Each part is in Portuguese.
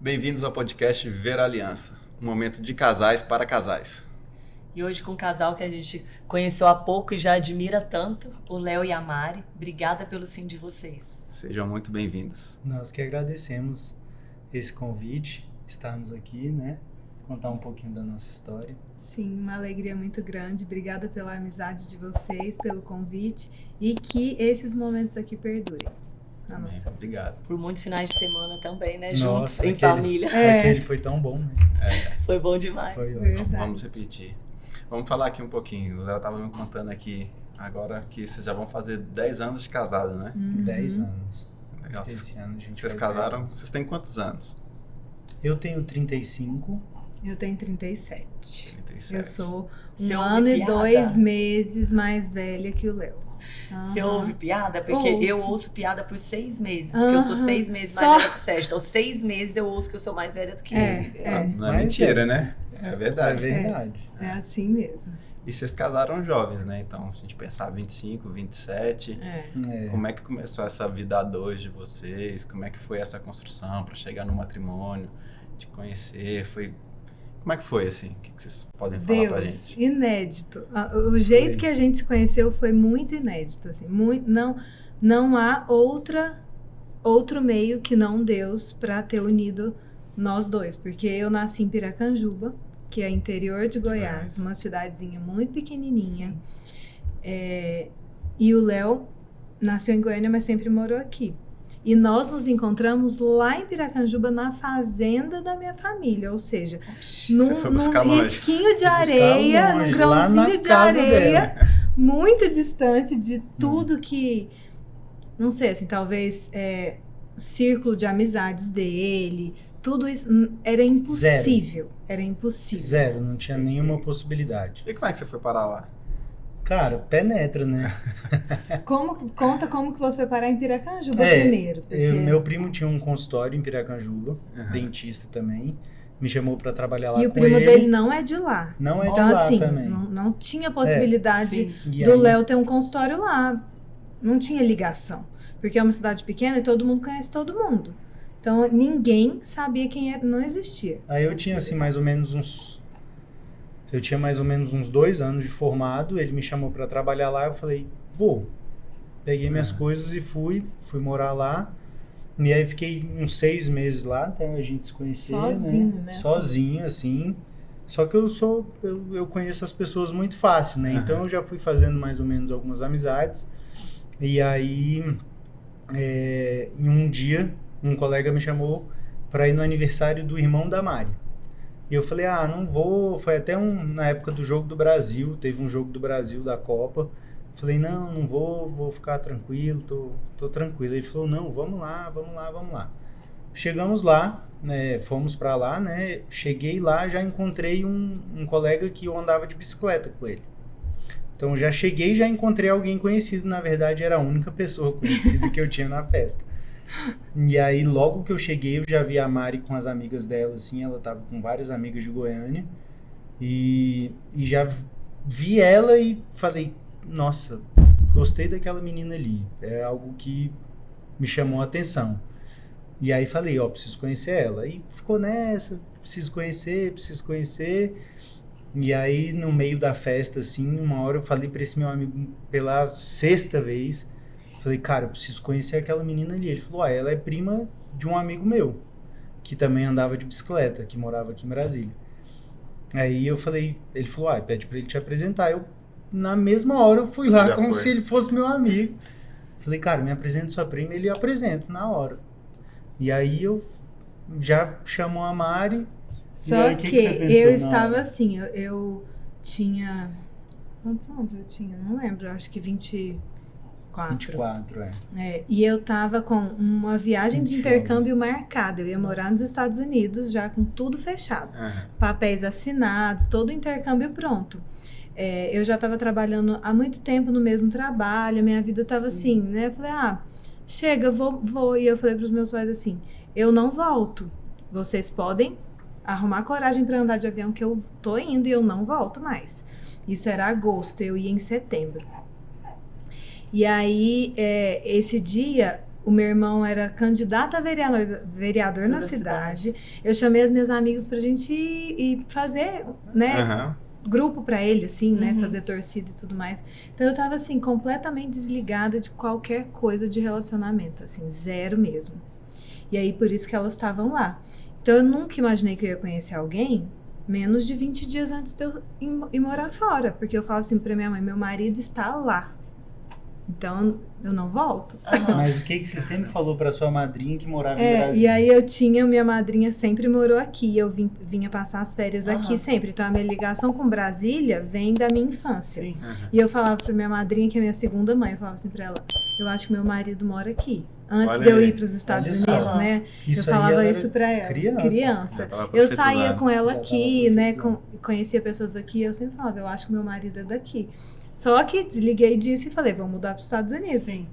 Bem-vindos ao podcast Viver a Aliança, um momento de casais para casais. E hoje com um casal que a gente conheceu há pouco e já admira tanto, o Léo e a Mari. Obrigada pelo sim de vocês. Sejam muito bem-vindos. Nós que agradecemos esse convite, estarmos aqui, né? Contar um pouquinho da nossa história. Sim, uma alegria muito grande. Obrigada pela amizade de vocês, pelo convite e que esses momentos aqui perdurem. Nossa. Obrigado. Por muitos finais de semana também, né? Nossa, juntos, em família. Aquele foi tão bom, né? Foi bom demais. Foi verdade. Vamos repetir. Vamos falar aqui um pouquinho. O Léo estava me contando aqui agora que vocês já vão fazer 10 anos de casado, né? 10 anos. Legal. Esse ano a gente Vocês faz casaram? 10 anos. Vocês têm quantos anos? Eu tenho 35. Eu tenho 37. 37. Eu sou Você um ouve ano e piada? 2 meses mais velha que o Léo. Você ouve piada? Porque eu ouço piada por 6 meses, que eu sou 6 meses mais velha que o Sérgio. Então, 6 meses eu ouço que eu sou mais velha do que ele. Não é Mas mentira, né? É verdade. É verdade. É assim mesmo. E vocês casaram jovens, né? Então, se a gente pensar 25, 27... É. Como é que começou essa vida a dois de vocês? Como é que foi essa construção para chegar no matrimônio, te conhecer? Como é que foi, assim? O que vocês podem falar pra gente? Inédito. O jeito que a gente se conheceu foi muito inédito, assim. Não há outro meio que não Deus para ter unido nós dois. Porque eu nasci em Piracanjuba, que é interior de Goiás, uma cidadezinha muito pequenininha. E o Léo nasceu em Goiânia, mas sempre morou aqui. E nós nos encontramos lá em Piracanjuba, na fazenda da minha família. Ou seja, num risquinho de areia, num grãozinho de areia, muito distante de tudo que... Não sei, assim, talvez círculo de amizades dele... Tudo isso era impossível. Era impossível. Zero, não tinha nenhuma possibilidade. E como é que você foi parar lá? Cara, penetra, né? Conta como que você foi parar em Piracanjuba primeiro. Porque... Meu primo tinha um consultório em Piracanjuba, dentista também. Me chamou pra trabalhar lá com ele. E o primo dele não é de lá. Não é de então, lá assim, também. Não tinha possibilidade E do aí... Léo ter um consultório lá. Não tinha ligação. Porque é uma cidade pequena e todo mundo conhece todo mundo. Então, ninguém sabia quem era, não existia. Aí eu tinha, assim, mais ou menos uns 2 anos de formado, ele me chamou pra trabalhar lá, eu falei, vou. Peguei minhas coisas e fui morar lá. E aí fiquei uns 6 meses lá, até a gente se conhecer, sozinho, né? Sozinho, assim. Só que eu conheço as pessoas muito fácil, né? Então eu já fui fazendo mais ou menos algumas amizades. E aí, em um dia... um colega me chamou para ir no aniversário do irmão da Mari. E eu falei, não vou. Foi até na época do Jogo do Brasil, teve um Jogo do Brasil da Copa. Falei, não vou ficar tranquilo, tô tranquilo. Ele falou, não, vamos lá. Chegamos lá, né, fomos para lá, né, cheguei lá, já encontrei um colega que eu andava de bicicleta com ele. Então já cheguei, já encontrei alguém conhecido, na verdade era a única pessoa conhecida que eu tinha na festa. E aí, logo que eu cheguei, eu já vi a Mari com as amigas dela, assim, ela tava com várias amigas de Goiânia, e já vi ela e falei, nossa, gostei daquela menina ali, é algo que me chamou a atenção. E aí falei, preciso conhecer ela. E ficou nessa, preciso conhecer. E aí, no meio da festa, assim, uma hora eu falei pra esse meu amigo pela 6ª vez, falei, cara, eu preciso conhecer aquela menina ali. Ele falou, ela é prima de um amigo meu, que também andava de bicicleta, que morava aqui em Brasília. Aí eu falei, ele falou, pede pra ele te apresentar. Na mesma hora, eu fui lá como se ele fosse meu amigo. Falei, cara, me apresenta sua prima, ele apresenta na hora. E aí eu já chamou a Mari. Só aí, que você pensou eu estava assim, eu tinha... Quantos anos eu tinha? Não lembro, acho que 24, e eu tava com uma viagem de intercâmbio marcada. Eu ia morar nos Estados Unidos já com tudo fechado. Papéis assinados, todo o intercâmbio pronto. Eu já estava trabalhando há muito tempo no mesmo trabalho, minha vida estava assim, né? Eu falei, chega, vou. E eu falei para os meus pais assim, eu não volto. Vocês podem arrumar coragem para andar de avião que eu tô indo e eu não volto mais. Isso era agosto, eu ia em setembro. E aí, esse dia, o meu irmão era candidato a vereador na cidade. Eu chamei as minhas amigas pra gente ir e fazer, né, grupo pra ele, assim, né, fazer torcida e tudo mais. Então eu tava, assim, completamente desligada de qualquer coisa de relacionamento, assim, zero mesmo. E aí, por isso que elas estavam lá. Então eu nunca imaginei que eu ia conhecer alguém menos de 20 dias antes de eu ir morar fora. Porque eu falo assim pra minha mãe, meu marido está lá. Então, eu não volto. Mas o que você sempre falou pra sua madrinha que morava no Brasil? E aí minha madrinha sempre morou aqui, eu vinha passar as férias aqui sempre. Então, a minha ligação com Brasília vem da minha infância. E eu falava pra minha madrinha, que é minha segunda mãe, eu falava assim pra ela, eu acho que meu marido mora aqui. Antes de eu ir para os Estados Unidos, né? Isso eu falava isso pra ela. Criança. Eu saía com ela aqui, né? Conhecia pessoas aqui, eu sempre falava, eu acho que meu marido é daqui. Só que desliguei disso e falei, vamos mudar para os Estados Unidos. Sim.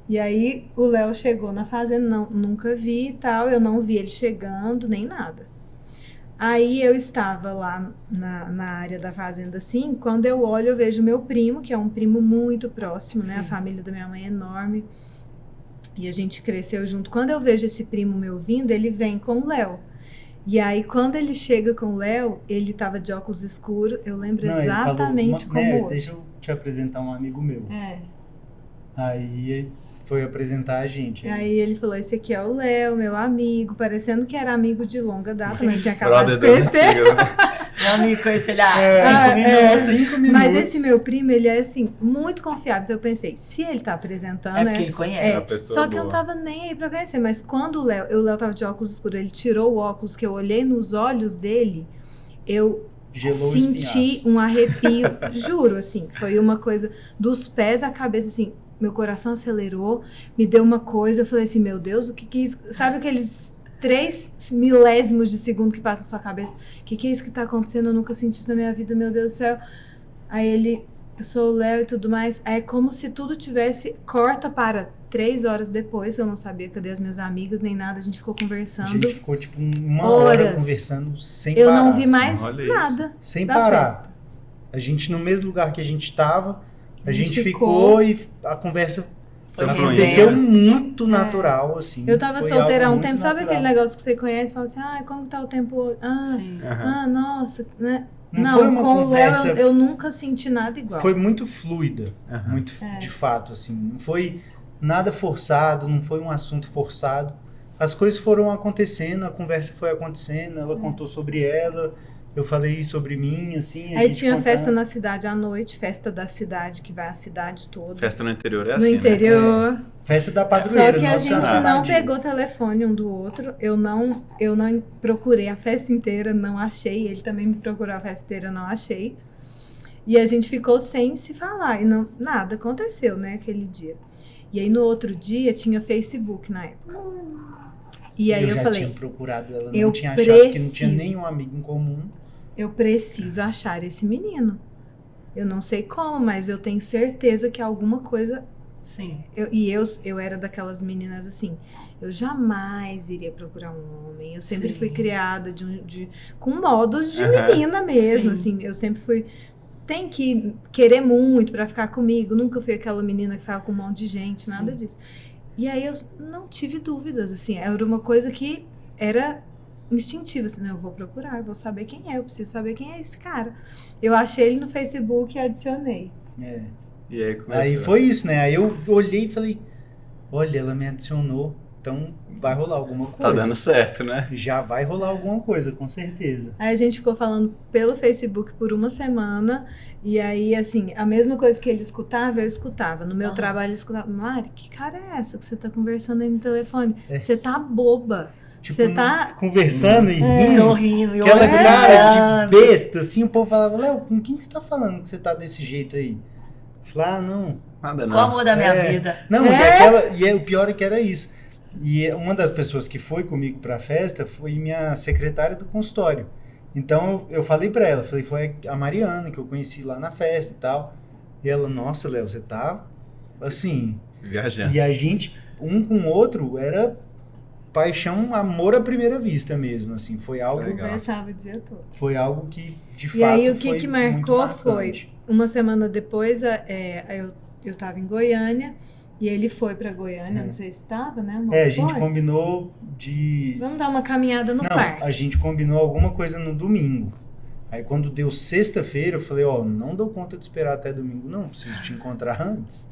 E aí o Léo chegou na fazenda, nunca vi e tal, eu não vi ele chegando, nem nada. Aí eu estava lá na área da fazenda, assim, quando eu olho, eu vejo meu primo, que é um primo muito próximo, né? A família da minha mãe é enorme. E a gente cresceu junto. Quando eu vejo esse primo meu vindo, ele vem com o Léo. E aí, quando ele chega com o Léo, ele tava de óculos escuros. Eu lembro exatamente como hoje. Deixa eu te apresentar um amigo meu. Aí foi apresentar a gente. E aí ele falou, esse aqui é o Léo, meu amigo. Parecendo que era amigo de longa data, mas tinha acabado de conhecer. Meu amigo conhece ele há 5 minutos. Mas esse meu primo, ele é assim, muito confiável. Então eu pensei, se ele tá apresentando... É porque ele conhece. Só que eu não tava nem aí pra conhecer. Mas quando o Léo tava de óculos escuros, ele tirou o óculos, que eu olhei nos olhos dele, eu senti um arrepio, juro, assim. Foi uma coisa dos pés à cabeça, assim. Meu coração acelerou, me deu uma coisa. Eu falei assim, meu Deus, o que é isso? Sabe aqueles 3 milésimos de segundo que passa na sua cabeça? O que é isso que tá acontecendo? Eu nunca senti isso na minha vida, meu Deus do céu. Aí ele, eu sou o Léo e tudo mais. Aí é como se tudo tivesse, corta para 3 horas depois. Eu não sabia, cadê as minhas amigas, nem nada. A gente ficou conversando. A gente ficou tipo uma hora conversando sem parar. Eu não vi mais nada. Sem parar. Festa. A gente, no mesmo lugar que a gente tava, a gente ficou e a conversa aconteceu muito natural, assim. Eu tava solteira há um tempo, sabe aquele negócio que você conhece? Fala assim, como que tá o tempo hoje? Nossa, né? Não, com o Léo eu nunca senti nada igual. Foi muito fluida, muito de fato, assim. Não foi nada forçado, não foi um assunto forçado. As coisas foram acontecendo, a conversa foi acontecendo, ela contou sobre ela, eu falei sobre mim, assim. Aí tinha festa na cidade à noite, festa da cidade, que vai a cidade toda. Festa no interior é assim, no interior. Né? Festa da padroeira. Só que a gente não pegou telefone um do outro, eu não procurei a festa inteira, não achei, ele também me procurou a festa inteira, não achei. E a gente ficou sem se falar, e nada aconteceu, né, aquele dia. E aí no outro dia tinha Facebook na época. E aí eu falei, tinha procurado ela, não tinha achado, que não tinha nenhum amigo em comum. Eu preciso achar esse menino. Eu não sei como, mas eu tenho certeza que alguma coisa... Sim. Eu era daquelas meninas assim, eu jamais iria procurar um homem. Eu sempre fui criada com modos de menina mesmo, assim. Eu sempre fui... Tem que querer muito pra ficar comigo. Nunca fui aquela menina que ficava com um monte de gente, nada disso. E aí eu não tive dúvidas, assim. Era uma coisa que era instintiva, assim, eu vou procurar, eu vou saber quem é, eu preciso saber quem é esse cara. Eu achei ele no Facebook e adicionei. E aí começou. Aí foi isso, né? Aí eu olhei e falei, olha, ela me adicionou, então vai rolar alguma coisa. Tá dando certo, né? Já vai rolar alguma coisa, com certeza. Aí a gente ficou falando pelo Facebook por uma semana, e aí, assim, a mesma coisa que ele escutava, eu escutava. No meu trabalho, ele escutava, Mari, que cara é essa que você tá conversando aí no telefone? Você tá boba. Tipo, você tá conversando e rindo. Sorrindo. Aquela cara de besta, assim, o povo falava, Léo, com quem que você tá falando que você tá desse jeito aí? Eu falei, não. Nada não. Qual amor da minha vida? Não, e o pior é que era isso. E uma das pessoas que foi comigo pra festa foi minha secretária do consultório. Então eu falei pra ela, foi a Mariana que eu conheci lá na festa e tal. E ela, nossa, Léo, você tá assim... Viajando. E a gente, um com o outro, era paixão, amor à primeira vista mesmo, assim. Foi algo... Conversava o dia todo. Foi algo que, de fato, foi. E aí o que marcou foi... Uma semana depois, eu tava em Goiânia, E ele foi pra Goiânia, não sei se estava, né, amor? A gente combinou de... Vamos dar uma caminhada no parque. A gente combinou alguma coisa no domingo. Aí quando deu sexta-feira, eu falei, não dou conta de esperar até domingo, não, preciso te encontrar antes.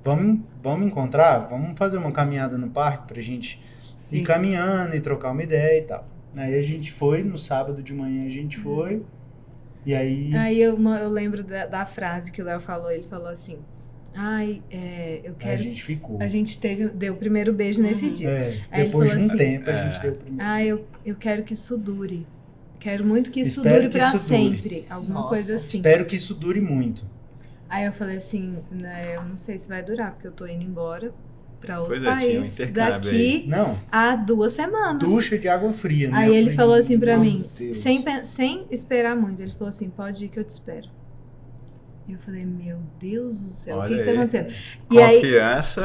Vamos encontrar? Vamos fazer uma caminhada no parque pra gente ir caminhando e trocar uma ideia e tal. Aí a gente foi, no sábado de manhã a gente foi, e aí... Aí eu lembro da frase que o Léo falou, ele falou assim... eu quero... Aí a gente ficou. A gente deu o primeiro beijo nesse dia. Aí depois de um assim, tempo a gente deu o primeiro. Eu quero que isso dure. Quero muito que isso dure pra sempre. Alguma coisa assim. Espero que isso dure muito. Aí eu falei assim, né, eu não sei se vai durar, porque eu tô indo embora pra outro Tinha um país intercâmbio daqui a 2 semanas. Ducha de água fria, né? Aí ele falou assim pra mim, Deus. sem esperar muito, ele falou assim, pode ir que eu te espero. E eu falei, meu Deus do céu, o que tá acontecendo?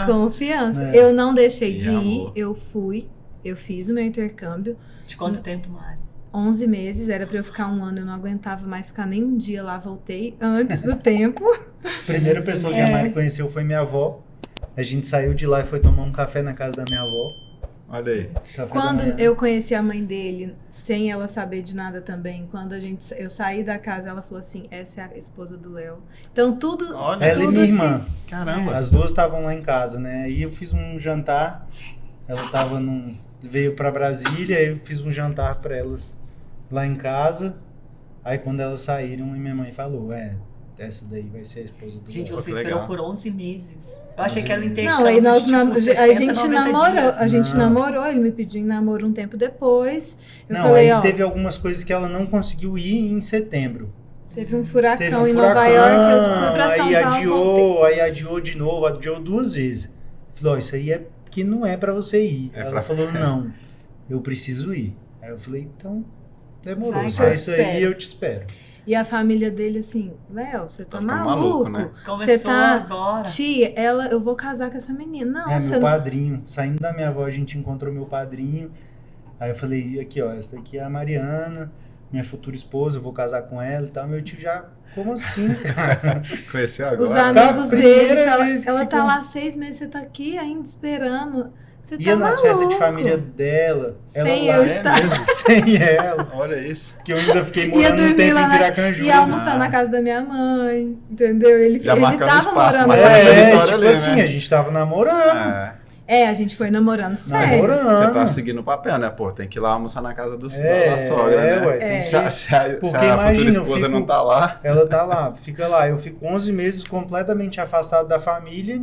Confiança. Eu não deixei de ir, eu fui, eu fiz o meu intercâmbio. De quanto tempo, Mari? 11 meses, era pra eu ficar 1 ano, eu não aguentava mais ficar nem um dia lá, voltei antes do tempo. A primeira pessoa que a Mari conheceu foi minha avó. A gente saiu de lá e foi tomar um café na casa da minha avó. Olha aí. Quando eu conheci a mãe dele, sem ela saber de nada também, quando eu saí da casa, ela falou assim, essa é a esposa do Léo. Então tudo... Ela e minha irmã. Caramba. As duas estavam lá em casa, né? Aí eu fiz um jantar, ela veio pra Brasília, eu fiz um jantar pra elas lá em casa. Aí quando elas saíram, minha mãe falou, essa daí vai ser a esposa do Gente, Léo. você esperou por 11 meses. Eu achei que era um intercâmbio. Não, aí nós de, tipo, 60, a gente namorou, dias. a gente namorou, ele me pediu em namoro um tempo depois. Eu não, falei, aí teve algumas coisas que ela não conseguiu ir em setembro. Teve um furacão em Nova York, eu fui pra São Paulo. Aí adiou de novo, adiou 2 vezes. Falou, isso aí é que não é pra você ir. Ela falou, não, eu preciso ir. Aí eu falei, então, demorou, só isso aí eu te espero. E a família dele assim, Léo, você tá maluco, né? Começou tá agora. Tia, eu vou casar com essa menina. Não, meu padrinho. Saindo da minha avó, a gente encontrou meu padrinho. Aí eu falei, aqui ó, essa daqui é a Mariana, minha futura esposa, eu vou casar com ela e tal. Meu tio já, como assim, cara? Conheceu agora? Os amigos dele, ela tá lá 6 meses, você tá aqui ainda esperando. Você ia nas festas de família dela. Sem eu estar. Sem ela. Olha isso. Que eu ainda fiquei morando um tempo em Piracanjuba. Ia almoçar na casa da minha mãe, entendeu? Ele tava espaço, morando lá. Tipo assim, né? A gente tava namorando. A gente foi namorando sério. Você tá seguindo o papel, né? Pô, tem que ir lá almoçar na casa da sogra, né? Ué, se a futura esposa não tá lá... Ela tá lá, fica lá. Eu fico 11 meses completamente afastado da família.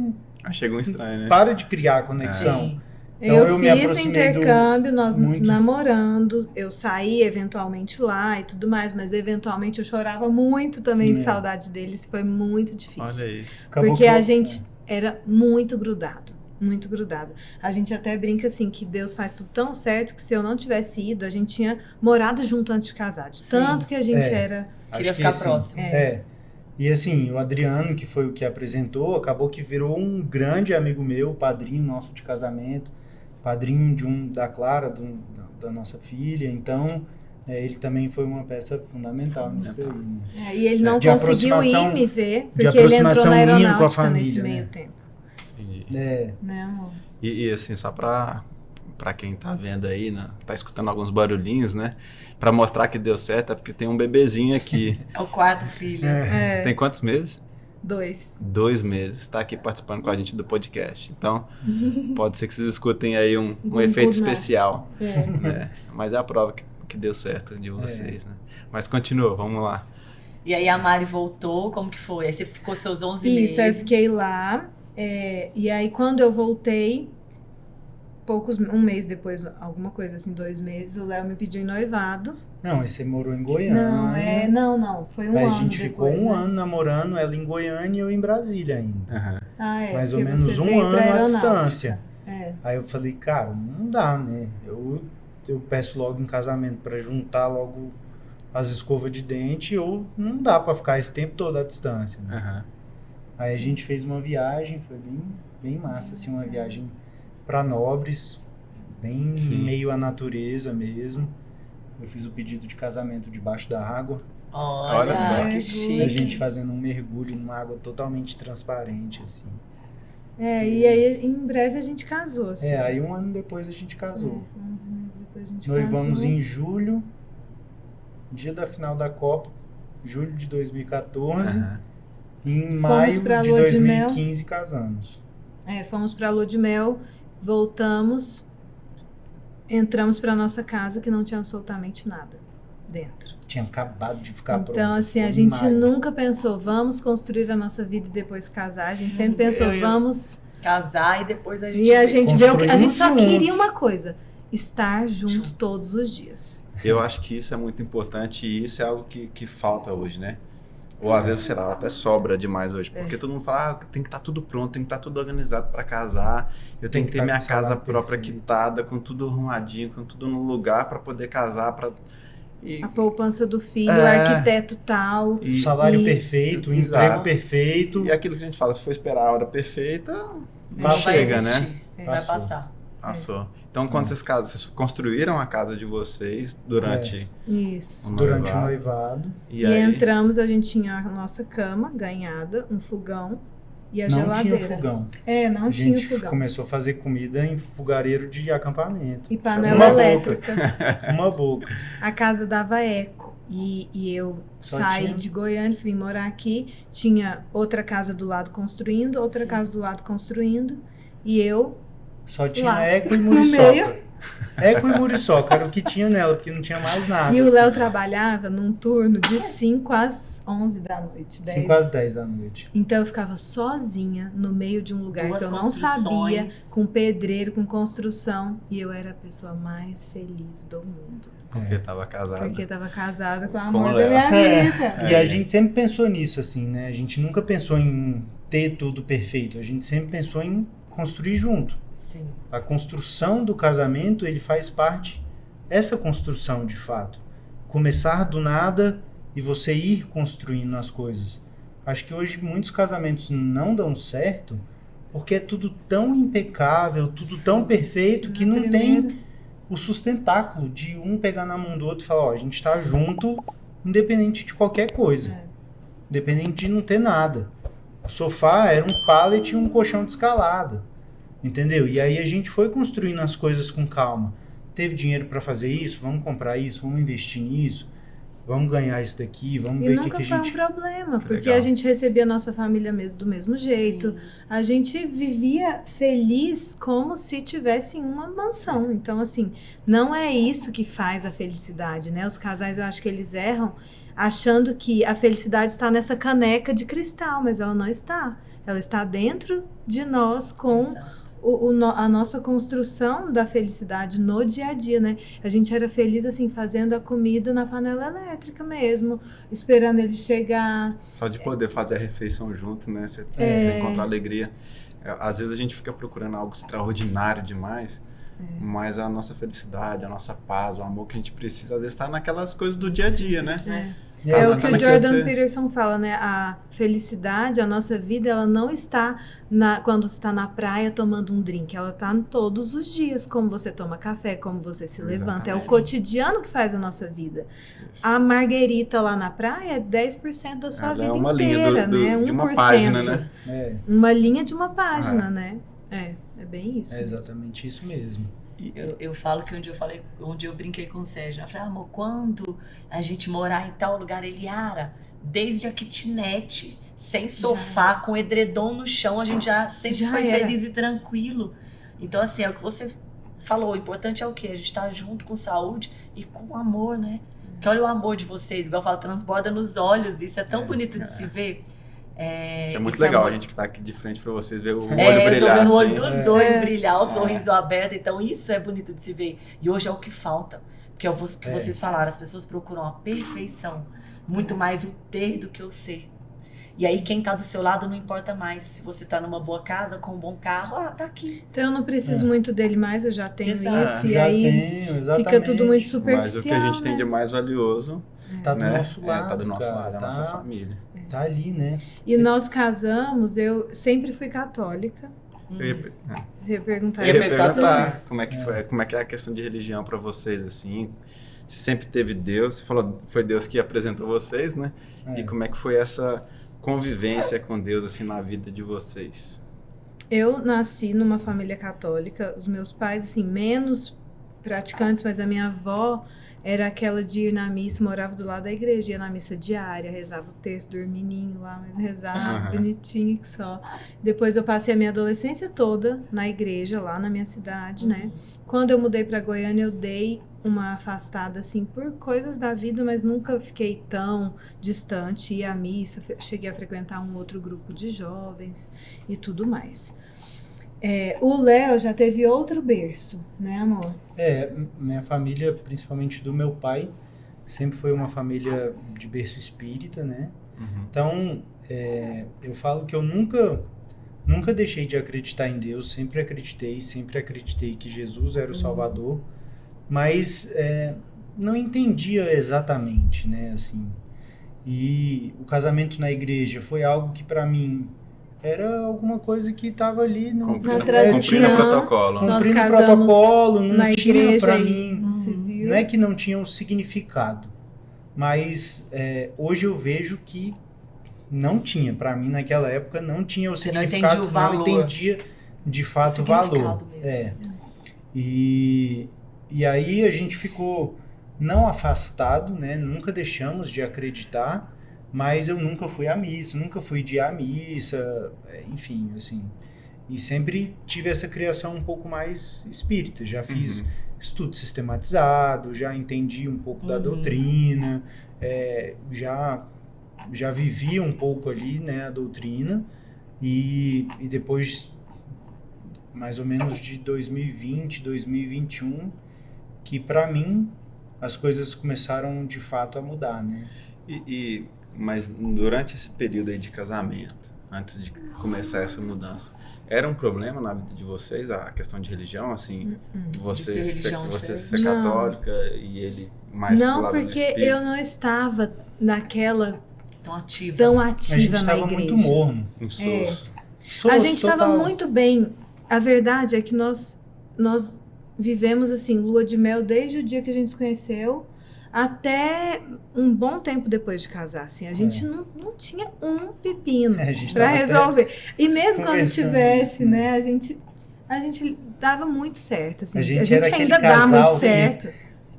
Chega um estranho, né? Para de criar conexão. Então, eu fiz o intercâmbio, nós namorando, eu saí eventualmente lá e tudo mais, mas eventualmente eu chorava muito também de saudade deles, foi muito difícil. Olha isso. Porque a gente era muito grudado. Muito grudado. A gente até brinca assim, que Deus faz tudo tão certo que se eu não tivesse ido, a gente tinha morado junto antes de casar. De tanto que a gente queria ficar próximo. E assim, o Adriano, que foi o que apresentou, acabou que virou um grande amigo meu, padrinho nosso de casamento, padrinho da Clara, da nossa filha. Então, ele também foi uma peça fundamental nisso daí. E ele não conseguiu ir me ver, porque ele entrou na aeronáutica família, nesse meio tempo. Entendi. Né, amor? E assim, só pra quem tá vendo aí, né, tá escutando alguns barulhinhos, né? Pra mostrar que deu certo, é porque tem um bebezinho aqui. É o 4º filho. Tem quantos meses? 2. 2 meses. Tá aqui participando com a gente do podcast. Então, pode ser que vocês escutem aí um efeito especial. Né? Mas é a prova que deu certo de vocês, né? Mas continua, vamos lá. E aí a Mari voltou, como que foi? Aí você ficou seus 11 meses? Isso, eu fiquei lá. E aí quando eu voltei, um mês depois, alguma coisa assim, 2 meses, o Léo me pediu em noivado. Não, aí você morou em Goiânia. Não, foi um ano. A gente ficou um ano namorando, ela em Goiânia e eu em Brasília ainda. Mais ou menos um ano à distância. Aí eu falei, cara, não dá, né? Eu peço logo em casamento pra juntar logo as escovas de dente, ou não dá pra ficar esse tempo todo à distância, né? Aí a gente fez uma viagem, foi bem massa, assim, uma viagem pra Nobres, bem meio à natureza mesmo. Eu fiz o pedido de casamento debaixo da água. Olha só, que chique. A gente fazendo um mergulho numa água totalmente transparente, assim. E aí em breve a gente casou, assim. Aí 1 ano depois a gente casou. 11 meses depois a gente Noivamos casou. em julho, dia da final da Copa, julho de 2014. E em maio de 2015 casamos. Fomos pra lua de mel, voltamos, entramos pra nossa casa que não tinha absolutamente nada dentro. Tinha acabado de ficar pronto. Então, assim, a gente nunca pensou, vamos construir a nossa vida e depois casar. A gente sempre pensou, vamos casar e depois a gente... E a gente vê o que a gente só juntos. queria uma coisa, estar junto todos os dias. Eu acho que isso é muito importante e isso é algo que falta hoje, né? Ou às vezes, sei lá, até sobra demais hoje. Porque todo mundo fala, tem que estar tudo pronto, tem que estar tudo organizado para casar. Eu tenho que ter minha casa própria quitada, com tudo arrumadinho, com tudo no lugar para poder casar, a poupança do filho, o arquiteto tal. O salário perfeito, o emprego perfeito. E aquilo que a gente fala, se for esperar a hora perfeita, não vai chega, existir, né? Vai passar. Passou. Então, quando vocês construíram a casa de vocês durante Isso. Durante o noivado. E aí entramos, a gente tinha a nossa cama ganhada, um fogão e a geladeira. Não tinha fogão. Não tinha fogão. A gente começou a fazer comida em fogareiro de acampamento. E panela elétrica. Uma boca. A casa dava eco. E eu saí de Goiânia, vim morar aqui. Tinha outra casa do lado construindo, outra casa do lado construindo. E eu... Só tinha eco e muriçoca. Eco e muriçoca era o que tinha nela, porque não tinha mais nada. E o Léo trabalhava num turno de 5 às 11 da noite. 5 às 10 da noite. Então eu ficava sozinha no meio de um lugar que eu não sabia, com pedreiro, com construção. E eu era a pessoa mais feliz do mundo. Porque estava casada. Porque estava casada com a amor da minha vida. E a gente sempre pensou nisso, assim, né? A gente nunca pensou em ter tudo perfeito. A gente sempre pensou em construir junto. Sim. A construção do casamento, ele faz parte, essa construção de fato. Começar do nada e você ir construindo as coisas. Acho que hoje muitos casamentos não dão certo porque é tudo tão impecável, tudo tão perfeito que não tem o sustentáculo de um pegar na mão do outro e falar, a gente tá junto independente de qualquer coisa. Independente de não ter nada. O sofá era um pallet e um colchão de escalada. Entendeu? E aí a gente foi construindo as coisas com calma. Teve dinheiro para fazer isso? Vamos comprar isso? Vamos investir nisso? Vamos ganhar isso daqui? Vamos ver o que a gente... E nunca foi um problema, porque a gente recebia a nossa família do mesmo jeito. Sim. A gente vivia feliz como se tivesse uma mansão. Então, assim, não é isso que faz a felicidade, né? Os casais, eu acho que eles erram achando que a felicidade está nessa caneca de cristal, mas ela não está. Ela está dentro de nós com... a nossa construção da felicidade no dia a dia, né? A gente era feliz, assim, fazendo a comida na panela elétrica mesmo, esperando ele chegar. Só de poder fazer a refeição junto, né? Você encontra alegria. Às vezes a gente fica procurando algo extraordinário demais, mas a nossa felicidade, a nossa paz, o amor que a gente precisa, às vezes está naquelas coisas do dia a dia, né? É o que o Jordan Peterson fala, né? A felicidade, a nossa vida, ela não está quando você está na praia tomando um drink. Ela está todos os dias, como você toma café, como você se levanta. É o cotidiano que faz a nossa vida. Isso. A marguerita lá na praia é 10% da sua vida inteira, né? 1%. De uma página, né? Uma linha de uma página, né? É bem isso. É exatamente isso mesmo. Eu falo que um dia eu brinquei com o Sérgio. Eu falei, amor, quando a gente morar em tal lugar, ele desde a kitnet, sem sofá, com edredom no chão, a gente já sempre foi feliz e tranquilo. Então, assim, é o que você falou, o importante é o quê? A gente tá junto com saúde e com amor, né? Que olha o amor de vocês, igual fala, transborda nos olhos, isso é tão bonito de se ver. Isso é muito legal, a gente que tá aqui de frente pra vocês ver o olho brilhar. Eu tô vendo o olho dos dois brilhar, o sorriso aberto, então isso é bonito de se ver. E hoje é o que falta, porque é o que vocês falaram, as pessoas procuram a perfeição, muito mais o ter do que o ser. E aí quem tá do seu lado não importa mais, se você tá numa boa casa, com um bom carro, tá aqui. Então eu não preciso muito dele mais, eu já tenho isso, e aí fica tudo muito superficial. Mas o que a gente tem de mais valioso tá do nosso lado, tá do nosso lado, é a nossa família. Tá ali, né? E nós casamos, eu sempre fui católica. Eu ia perguntar como é que foi, como é que é a questão de religião para vocês, assim? Você sempre teve Deus, você falou foi Deus que apresentou vocês, né? E como é que foi essa convivência com Deus, assim, na vida de vocês? Eu nasci numa família católica, os meus pais, assim, menos praticantes, mas a minha avó era aquela de ir na missa, morava do lado da igreja, ia na missa diária, rezava o texto, dormininho lá, mas rezava bonitinho que só. Depois eu passei a minha adolescência toda na igreja, lá na minha cidade, né? Quando eu mudei para Goiânia, eu dei uma afastada, assim, por coisas da vida, mas nunca fiquei tão distante, ia à missa, cheguei a frequentar um outro grupo de jovens e tudo mais. O Léo já teve outro berço, né, amor? Minha família, principalmente do meu pai, sempre foi uma família de berço espírita, né? Então, eu falo que eu nunca deixei de acreditar em Deus, sempre acreditei que Jesus era o Salvador, mas não entendia exatamente, né, assim. E o casamento na igreja foi algo que para mim era alguma coisa que estava ali na tradição, cumprindo o protocolo. Cumprindo o protocolo, não na tinha igreja para mim, não é que não tinha um significado, mas hoje eu vejo que não tinha, para mim naquela época não tinha o significado, não entendia de fato o valor. E aí a gente ficou não afastado, né? Nunca deixamos de acreditar, mas eu nunca fui à missa, nunca fui de ir à missa, enfim, assim. E sempre tive essa criação um pouco mais espírita. Já fiz estudo sistematizado, já entendi um pouco da doutrina, já vivi um pouco ali, né, a doutrina. E depois, mais ou menos de 2020, 2021, que para mim as coisas começaram de fato a mudar, né? Mas durante esse período aí de casamento, antes de começar essa mudança, era um problema na vida de vocês a questão de religião, assim, você ser católica e ele mais pro lado do espírito? Não, porque eu não estava naquela tão ativa na igreja. A gente estava muito morno. A gente estava muito bem. A verdade é que nós vivemos assim, lua de mel desde o dia que a gente se conheceu até um bom tempo depois de casar, assim, a gente não tinha um pepino para resolver. E mesmo quando tivesse, né, a gente dava muito certo, assim, a gente ainda dá muito certo.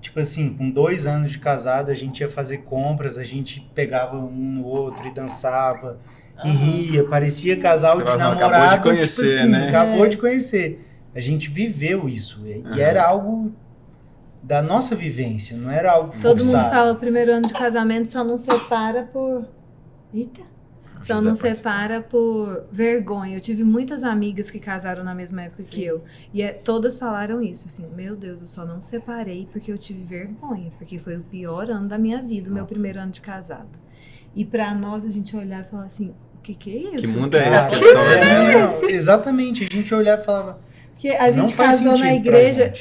Tipo assim, com 2 anos de casado, a gente ia fazer compras, a gente pegava um no outro e dançava e ria, parecia casal de namorado, acabou de conhecer, tipo assim, né? Acabou de conhecer. A gente viveu isso, e era algo da nossa vivência, não era algo forçado. Todo mundo fala, o primeiro ano de casamento só não separa por... Só não separa por vergonha. Eu tive muitas amigas que casaram na mesma época que eu. E todas falaram isso, assim, meu Deus, eu só não separei porque eu tive vergonha, porque foi o pior ano da minha vida, o meu primeiro ano de casado. E pra nós, a gente olhava e falava assim, o que é isso? Que mundo é esse que eles estão vivendo? Exatamente, a gente olhava e falava... Porque a gente casou na igreja,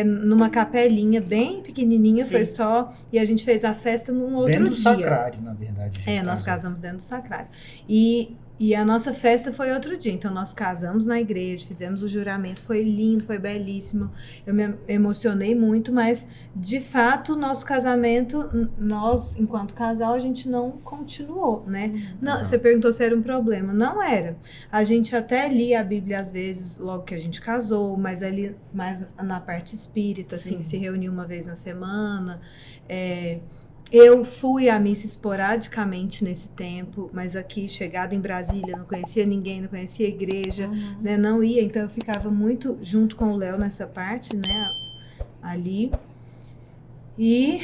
numa capelinha bem pequenininha, foi só... E a gente fez a festa num outro dia. Dentro do sacrário, na verdade. Nós casamos dentro do sacrário. E a nossa festa foi outro dia. Então, nós casamos na igreja, fizemos o juramento. Foi lindo, foi belíssimo. Eu me emocionei muito, mas, de fato, o nosso casamento, nós, enquanto casal, a gente não continuou, né? Não, você perguntou se era um problema. Não era. A gente até lia a Bíblia, às vezes, logo que a gente casou, mas ali, mais na parte espírita, assim, se reunia uma vez na semana. Eu fui à missa esporadicamente nesse tempo, mas aqui, chegada em Brasília, não conhecia ninguém, não conhecia a igreja, né, não ia, então eu ficava muito junto com o Léo nessa parte, né, ali. E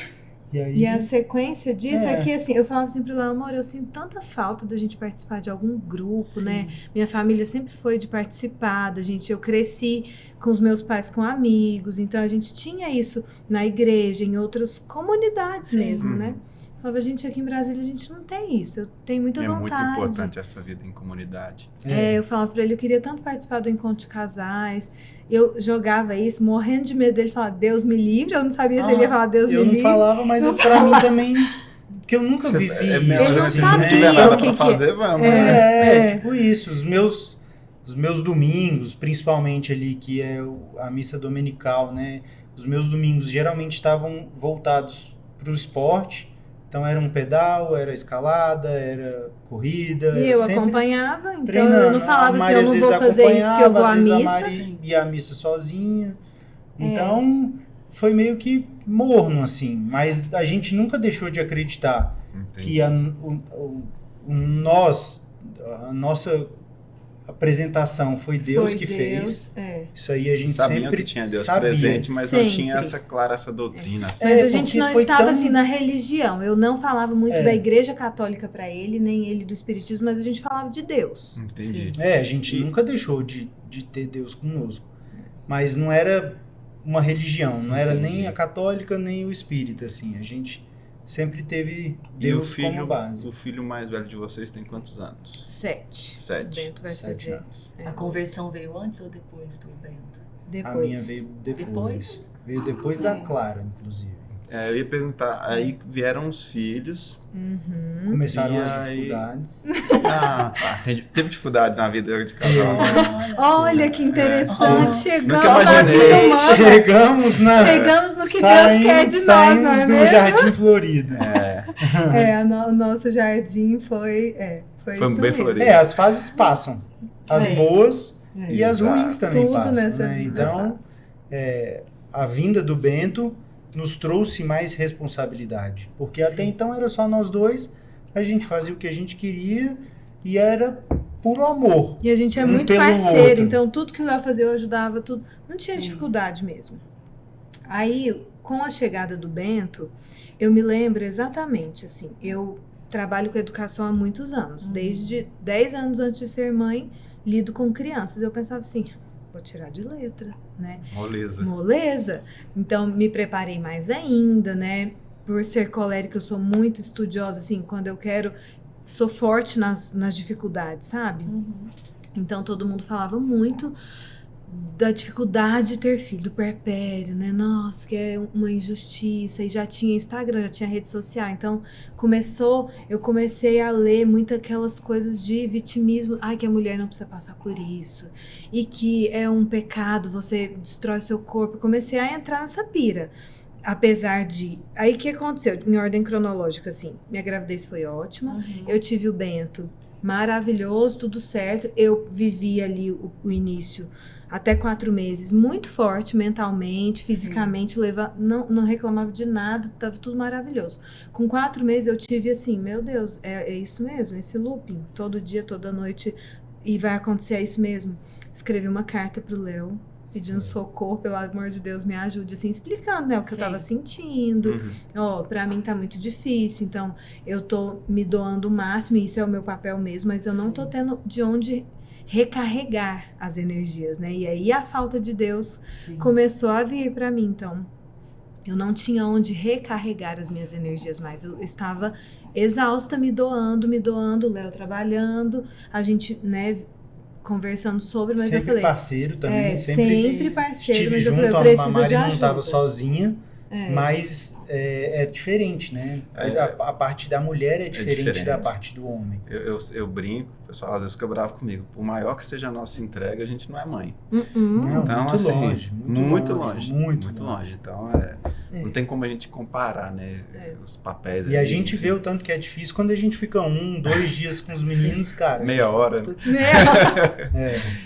a sequência disso é que, assim, eu falava sempre lá, amor, eu sinto tanta falta da gente participar de algum grupo, né? Minha família sempre foi de participar, eu cresci com os meus pais, com amigos, então a gente tinha isso na igreja, em outras comunidades mesmo, né? Eu falava, gente, aqui em Brasília a gente não tem isso, eu tenho muita vontade. É muito importante essa vida em comunidade. Eu falava pra ele, eu queria tanto participar do encontro de casais, eu jogava isso, morrendo de medo dele falar, Deus me livre, eu não sabia se ele ia falar Deus me livre. Eu não falava, mas pra mim também, porque eu nunca vivi isso. Se não tiver nada pra fazer, vamos, né? Tipo isso, os meus domingos, principalmente ali, que é a missa dominical, né? Os meus domingos geralmente estavam voltados pro esporte. Então era um pedal, era escalada, era corrida. E eu acompanhava, então treinando. eu não falava assim, eu não vou fazer isso porque eu vou à missa. A Mari ia à missa sozinha. Então foi meio que morno, assim. Mas a gente nunca deixou de acreditar que a nossa apresentação foi Deus que fez. Isso aí a gente sempre que tinha Deus sabia. Presente, mas não tinha essa doutrina. Assim. Mas a gente não estava assim na religião. Eu não falava muito da Igreja Católica para ele, nem ele do Espiritismo, mas a gente falava de Deus. Entendi. A gente nunca deixou de ter Deus conosco. Mas não era uma religião, não era nem a católica, nem o espírita, assim. A gente sempre teve Deus como base. O filho mais velho de vocês tem quantos anos? 7. O Bento vai 7 fazer. anos. A conversão veio antes ou depois do Bento? A minha veio depois. Veio depois da Clara, inclusive. Eu ia perguntar, aí vieram os filhos. Começaram as dificuldades. Tá. Teve dificuldade na vida de casal. Olha que interessante. Chegamos no que Deus quer de nós, não é mesmo? Jardim Florido. O nosso jardim foi isso bem florido. As fases passam. As boas e as ruins também tudo passam. Nessa né? Então, a vinda do Bento nos trouxe mais responsabilidade. Porque até então era só nós dois, a gente fazia o que a gente queria e era puro amor. E a gente é muito parceiro, então tudo que o Léo fazia eu ajudava, tudo. Não tinha dificuldade mesmo. Aí, com a chegada do Bento, eu me lembro exatamente, assim, eu trabalho com educação há muitos anos. Desde 10 anos antes de ser mãe, lido com crianças. Eu pensava assim, vou tirar de letra, né? Moleza. Então, me preparei mais ainda, né? Por ser colérica, eu sou muito estudiosa, assim, quando eu quero, sou forte nas dificuldades, sabe? Então, todo mundo falava muito da dificuldade de ter filho, do puerpério, né? Nossa, que é uma injustiça. E já tinha Instagram, já tinha rede social. Então, eu comecei a ler muito aquelas coisas de vitimismo. Ai, que a mulher não precisa passar por isso. E que é um pecado, você destrói seu corpo. Comecei a entrar nessa pira. Apesar de... Aí, o que aconteceu? Em ordem cronológica, assim, minha gravidez foi ótima. Eu tive o Bento maravilhoso, tudo certo. Eu vivi ali o início... Até 4 meses, muito forte mentalmente, fisicamente, não reclamava de nada, estava tudo maravilhoso. Com 4 meses eu tive assim, meu Deus, é isso mesmo, esse looping, todo dia, toda noite, e vai acontecer isso mesmo. Escrevi uma carta pro Léo, pedindo socorro, pelo amor de Deus, me ajude, assim, explicando, né, o que eu estava sentindo. Pra mim tá muito difícil, então eu tô me doando o máximo, e isso é o meu papel mesmo, mas eu não tô tendo de onde recarregar as energias, né? E aí a falta de Deus começou a vir para mim, então eu não tinha onde recarregar as minhas energias mais, eu estava exausta, me doando, o Léo trabalhando, a gente, né, conversando sobre, mas sempre eu falei... parceiro também, sempre parceiro, estive mas junto, eu falei, eu preciso a Mari de ajuda. não estava sozinha, mas é diferente, né? A parte da mulher é diferente da parte do homem. Eu brinco, o pessoal às vezes fica bravo comigo. Por maior que seja a nossa entrega, a gente não é mãe. Não, então, muito assim, longe. Muito longe. Então, não tem como a gente comparar, né? Os papéis. E a gente vê o tanto que é difícil quando a gente fica 1, 2 dias com os meninos, cara. Meia hora.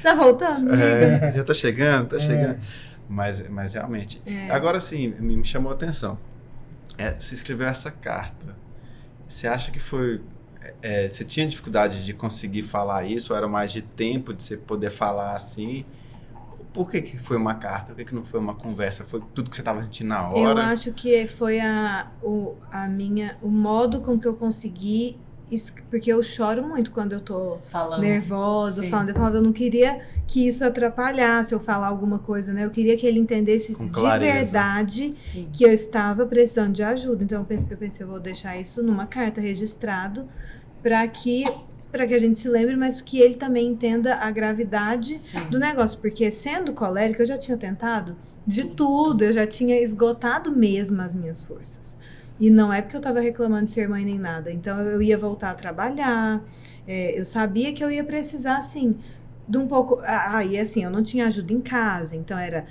Tá voltando? Já tá chegando, Mas realmente. Agora sim, me chamou a atenção. Você escreveu essa carta. Você acha que foi... você tinha dificuldade de conseguir falar isso? Ou era mais de tempo de você poder falar assim? Por que foi uma carta? Por que não foi uma conversa? Foi tudo que você estava sentindo na hora? Eu acho que foi o modo com que eu consegui... Porque eu choro muito quando eu tô nervosa, falando. Eu não queria que isso atrapalhasse eu falar alguma coisa, né? Eu queria que ele entendesse de verdade que eu estava precisando de ajuda. Então eu pensei, eu vou deixar isso numa carta registrado para que a gente se lembre, mas que ele também entenda a gravidade do negócio. Porque sendo colérica, eu já tinha tentado de tudo, eu já tinha esgotado mesmo as minhas forças. E não é porque eu estava reclamando de ser mãe nem nada. Então, eu ia voltar a trabalhar. Eu sabia que eu ia precisar, assim, de um pouco... e assim, eu não tinha ajuda em casa. Então, era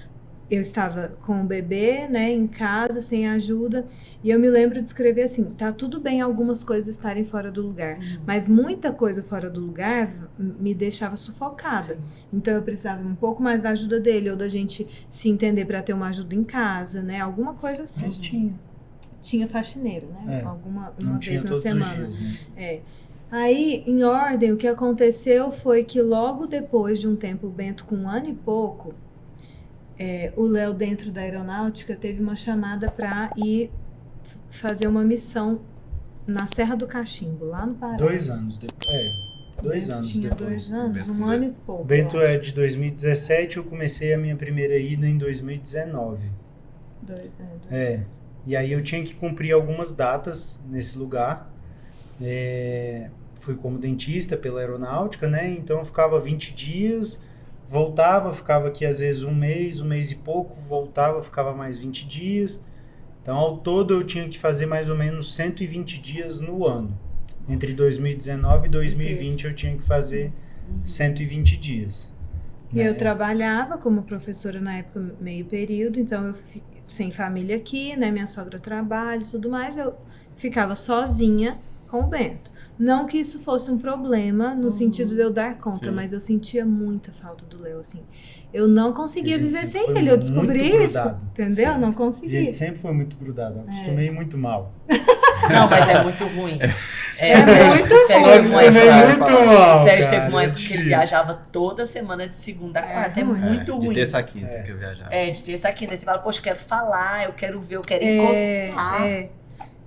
eu estava com o bebê, né, em casa, sem ajuda, e eu me lembro de escrever assim, tá tudo bem algumas coisas estarem fora do lugar, mas muita coisa fora do lugar me deixava sufocada. Sim. Então eu precisava um pouco mais da ajuda dele, ou da gente se entender para ter uma ajuda em casa, né, alguma coisa assim. Mas tinha faxineiro, né, uma vez na semana. Dias, né? Aí, em ordem, o que aconteceu foi que logo depois de um tempo, o Bento com 1 ano e pouco, o Léo, dentro da aeronáutica, teve uma chamada para ir fazer uma missão na Serra do Cachimbo, lá no Pará. 2 anos depois. 2 anos tinha depois. 2 anos, 1 ano e pouco. O Bento é de 2017, eu comecei a minha primeira ida em 2019. E aí eu tinha que cumprir algumas datas nesse lugar. Fui como dentista pela aeronáutica, né? Então eu ficava 20 dias... Voltava, ficava aqui às vezes 1 mês e pouco, voltava, ficava mais 20 dias. Então, ao todo, eu tinha que fazer mais ou menos 120 dias no ano. Entre 2019 e 2020, eu tinha que fazer 120 dias. E eu trabalhava como professora na época, meio período, então eu sem família aqui, né? Minha sogra trabalha e tudo mais, eu ficava sozinha com o Bento. Não que isso fosse um problema no sentido de eu dar conta, sim, mas eu sentia muita falta do Léo, assim. Eu não conseguia viver sem ele, eu descobri isso, entendeu? Sim. Não conseguia. A gente sempre foi muito grudado, eu acostumei muito mal. Não, mas é muito ruim. O Sérgio teve uma época que ele viajava toda semana de segunda a quarta, muito ruim. De terça a quinta que eu viajava. De terça a quinta, você fala, poxa, eu quero falar, eu quero ver, eu quero encostar.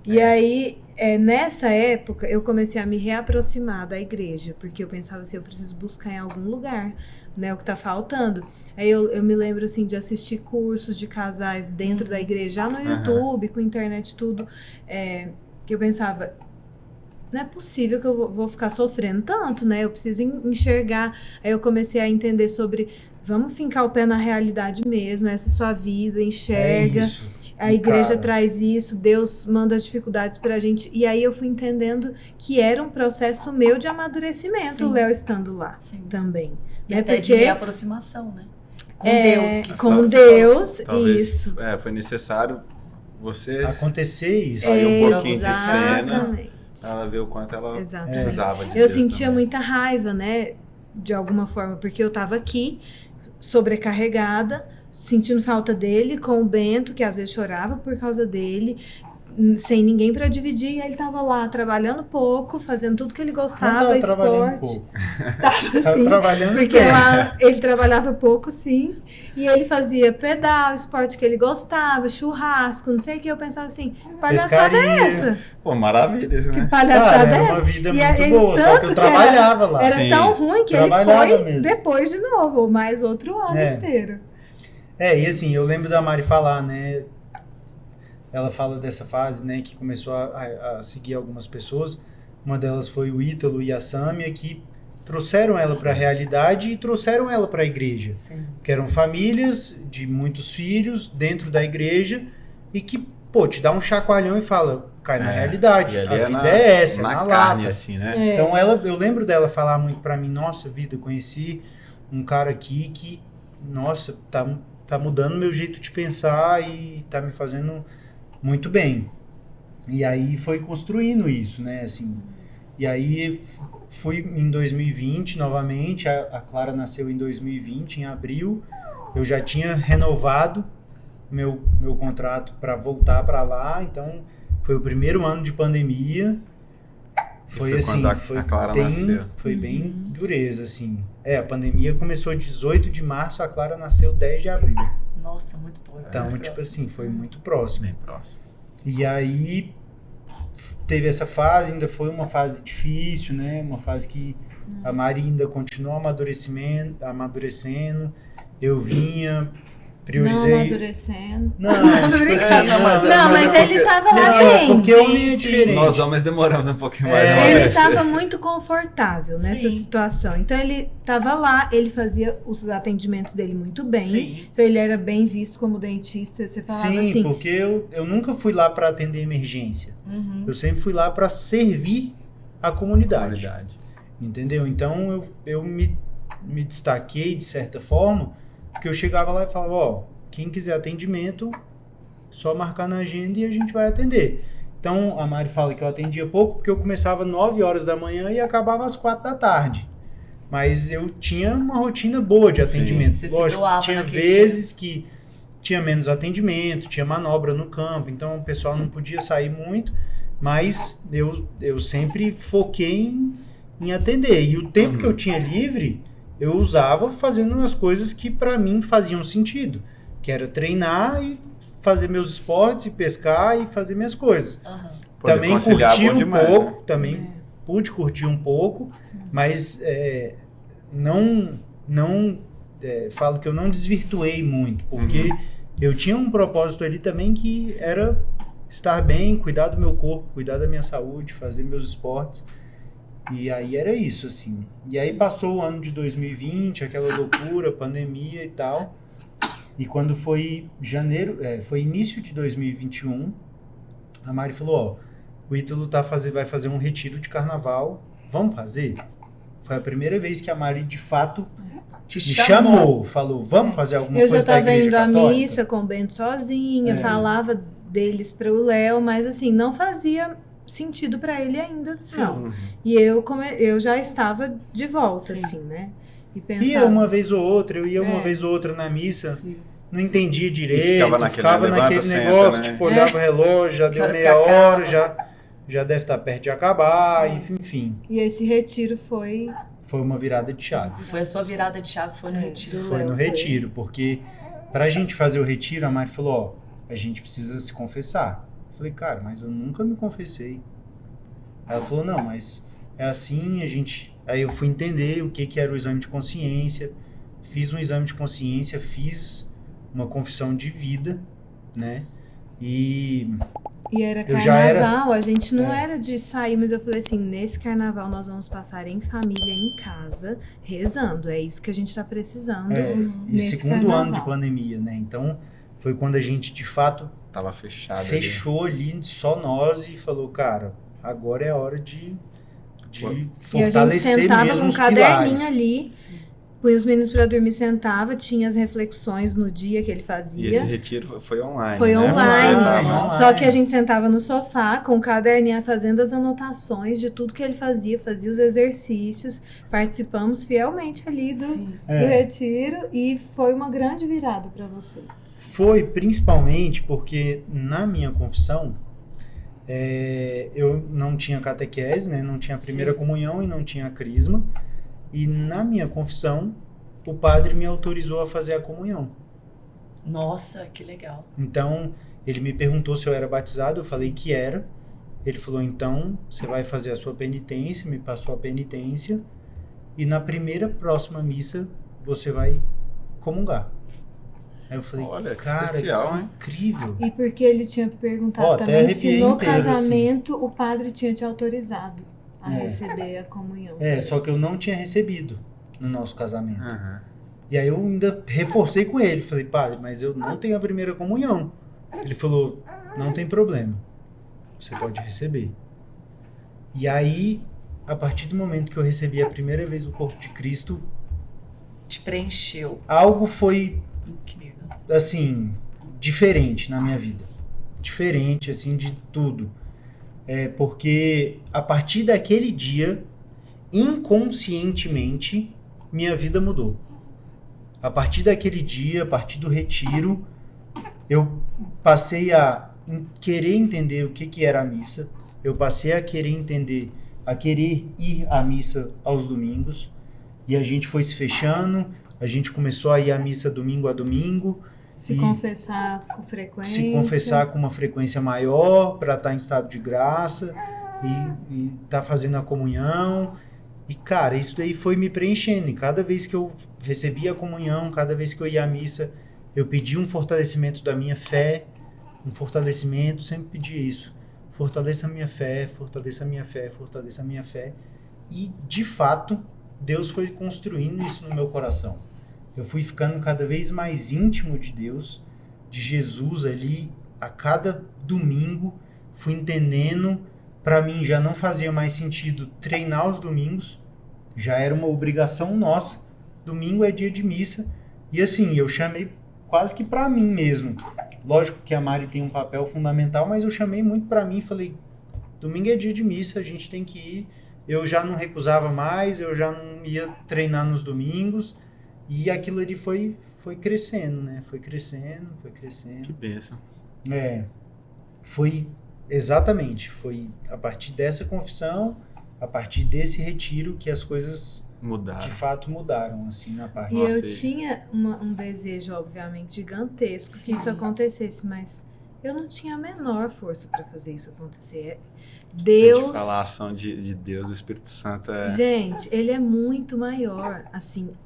E aí, nessa época, eu comecei a me reaproximar da igreja, porque eu pensava assim, eu preciso buscar em algum lugar, né, o que tá faltando. Aí eu me lembro, assim, de assistir cursos de casais dentro da igreja, já no YouTube, com internet, tudo, que eu pensava, não é possível que eu vou ficar sofrendo tanto, né, eu preciso enxergar. Aí eu comecei a entender sobre, vamos fincar o pé na realidade mesmo, essa é a sua vida, enxerga. A igreja traz isso, Deus manda as dificuldades pra gente. E aí eu fui entendendo que era um processo meu de amadurecimento, sim, o Léo estando lá, sim, também. E até de reaproximação, né? Com Deus. Com Deus, talvez, isso. Foi necessário você... acontecer isso. Sair um pouquinho de cena, exatamente, pra ela ver o quanto ela precisava de eu Deus sentia também. muita raiva, né? De alguma forma, porque eu tava aqui, sobrecarregada, sentindo falta dele, com o Bento, que às vezes chorava por causa dele, sem ninguém para dividir, e ele tava lá trabalhando pouco, fazendo tudo que ele gostava, esporte. Tava trabalhando porque lá ele trabalhava pouco, sim, e ele fazia pedal, esporte que ele gostava, churrasco, não sei o que, eu pensava assim, que palhaçada é essa? Pô, maravilha, né? Que palhaçada é essa? Era uma vida muito boa, só que eu trabalhava lá. Era tão ruim que ele foi mesmo. Depois de novo, mais outro ano inteiro. E assim, eu lembro da Mari falar, né, ela fala dessa fase, né, que começou a seguir algumas pessoas, uma delas foi o Ítalo e a Sâmia, que trouxeram ela para a realidade e trouxeram ela para a igreja, sim, que eram famílias de muitos filhos dentro da igreja e que, pô, te dá um chacoalhão e fala, cai na realidade, a vida é essa, na carne, lata, assim, né? Então eu lembro dela falar muito para mim, nossa vida, eu conheci um cara aqui que, nossa, tá mudando meu jeito de pensar e tá me fazendo muito bem. E aí foi construindo isso, né, assim. E aí fui em 2020 novamente, a Clara nasceu em 2020, em abril. Eu já tinha renovado meu contrato para voltar para lá, então foi o primeiro ano de pandemia. Foi assim, a Clara nasceu. Foi bem dureza, assim. A pandemia começou 18 de março, a Clara nasceu 10 de abril. Nossa, muito próximo. Então, tipo assim, foi muito próximo. Bem próximo. E aí, teve essa fase, ainda foi uma fase difícil, né? Uma fase que a Mari ainda continuou amadurecendo. Eu vinha... Priorizei... Não amadurecendo. Não, tipo assim, mas ele tava lá bem. Porque o homem é diferente. Nós homens demoramos um pouquinho mais. Ele tava muito confortável nessa situação. Então ele tava lá, ele fazia os atendimentos dele muito bem. Sim. Então ele era bem visto como dentista. Você falava assim... Sim, porque eu nunca fui lá para atender emergência. Eu sempre fui lá para servir a comunidade. Entendeu? Então eu me destaquei de certa forma. Porque eu chegava lá e falava, quem quiser atendimento, só marcar na agenda e a gente vai atender. Então, a Mari fala que eu atendia pouco, porque eu começava 9 horas da manhã e acabava às 4 da tarde. Mas eu tinha uma rotina boa de atendimento. Sim, lógico, tinha vezes que tinha menos atendimento, tinha manobra no campo, então o pessoal não podia sair muito, mas eu sempre foquei em atender. E o tempo que eu tinha livre, eu usava fazendo as coisas que para mim faziam sentido, que era treinar e fazer meus esportes, e pescar e fazer minhas coisas. Também curti um pouco, também pude curtir um pouco, mas falo que eu não desvirtuei muito, porque eu tinha um propósito ali também que era estar bem, cuidar do meu corpo, cuidar da minha saúde, fazer meus esportes. E aí era isso, assim. E aí passou o ano de 2020, aquela loucura, pandemia e tal. E quando foi foi início de 2021, a Mari falou, o Ítalo vai fazer um retiro de carnaval, vamos fazer? Foi a primeira vez que a Mari, de fato, me chamou, falou, vamos fazer alguma coisa da Igreja Católica? Eu já estava indo à missa com o Bento sozinha, falava deles para o Léo, mas assim, não fazia sentido para ele ainda, não. E eu já estava de volta, assim, né? E pensava... Ia uma vez ou outra, uma vez ou outra na missa, não entendia direito, ficava naquele negócio, né? Tipo, olhava o relógio, já deu meia hora, já deve estar perto de acabar, enfim. E esse retiro foi uma virada de chave. Foi a sua virada de chave, foi no retiro? Foi no retiro, porque pra gente fazer o retiro, a Mari falou, a gente precisa se confessar. Eu falei, cara, mas eu nunca me confessei. Ela falou, não, mas é assim, Aí eu fui entender o que era o exame de consciência, fiz um exame de consciência, fiz uma confissão de vida, né? E era carnaval, a gente não era de sair, mas eu falei assim, nesse carnaval nós vamos passar em família, em casa, rezando. É isso que a gente está precisando. E segundo ano de pandemia, né? Então, foi quando a gente, de fato, tava fechou ali só nós e falou, cara, agora é a hora de fortalecer mesmo os pilares. E a gente sentava com um caderninho ali, põe os meninos para dormir, sentava, tinha as reflexões no dia que ele fazia. E esse retiro foi online, Foi online. Só que a gente sentava no sofá com o caderninho, fazendo as anotações de tudo que ele fazia os exercícios, participamos fielmente ali do retiro e foi uma grande virada para você. Foi, principalmente porque na minha confissão, eu não tinha catequese, né? Não tinha a primeira comunhão e não tinha a crisma. E na minha confissão, o padre me autorizou a fazer a comunhão. Nossa, que legal. Então, ele me perguntou se eu era batizado, eu falei que era. Ele falou, então, você vai fazer a sua penitência, me passou a penitência, e na próxima missa, você vai comungar. Aí eu falei, olha, cara, especial, que incrível. E porque ele tinha perguntado também se no casamento o padre tinha te autorizado a receber a comunhão. Só que eu não tinha recebido no nosso casamento. E aí eu ainda reforcei com ele. Falei, padre, mas eu não tenho a primeira comunhão. Ele falou, não tem problema. Você pode receber. E aí, a partir do momento que eu recebi a primeira vez o corpo de Cristo... Te preencheu. Algo foi, incrível, assim, diferente na minha vida. Diferente, assim, de tudo. Porque a partir daquele dia, inconscientemente, minha vida mudou. A partir daquele dia, a partir do retiro, eu passei a querer entender o que era a missa. Eu passei a querer ir à missa aos domingos. E a gente foi se fechando, a gente começou a ir à missa domingo a domingo. Se confessar com frequência. Se confessar com uma frequência maior para estar em estado de graça e estar fazendo a comunhão. E, cara, isso daí foi me preenchendo. E cada vez que eu recebia a comunhão, cada vez que eu ia à missa, eu pedia um fortalecimento da minha fé, sempre pedia isso. Fortaleça a minha fé, fortaleça a minha fé, fortaleça a minha fé. E, de fato, Deus foi construindo isso no meu coração. Eu fui ficando cada vez mais íntimo de Deus, de Jesus ali, a cada domingo, fui entendendo, para mim já não fazia mais sentido treinar os domingos, já era uma obrigação nossa, domingo é dia de missa, e assim, eu chamei quase que para mim mesmo. Lógico que a Mari tem um papel fundamental, mas eu chamei muito para mim e falei, domingo é dia de missa, a gente tem que ir. Eu já não recusava mais, eu já não ia treinar nos domingos, e aquilo ali foi crescendo, né? Foi crescendo. Que bênção. Foi exatamente, foi a partir dessa confissão, a partir desse retiro que as coisas de fato mudaram, assim, na parte. E eu tinha um desejo, obviamente, gigantesco que isso acontecesse, mas eu não tinha a menor força para fazer isso acontecer. Deus... falar a ação de Deus, o Espírito Santo Gente, ele é muito maior, assim...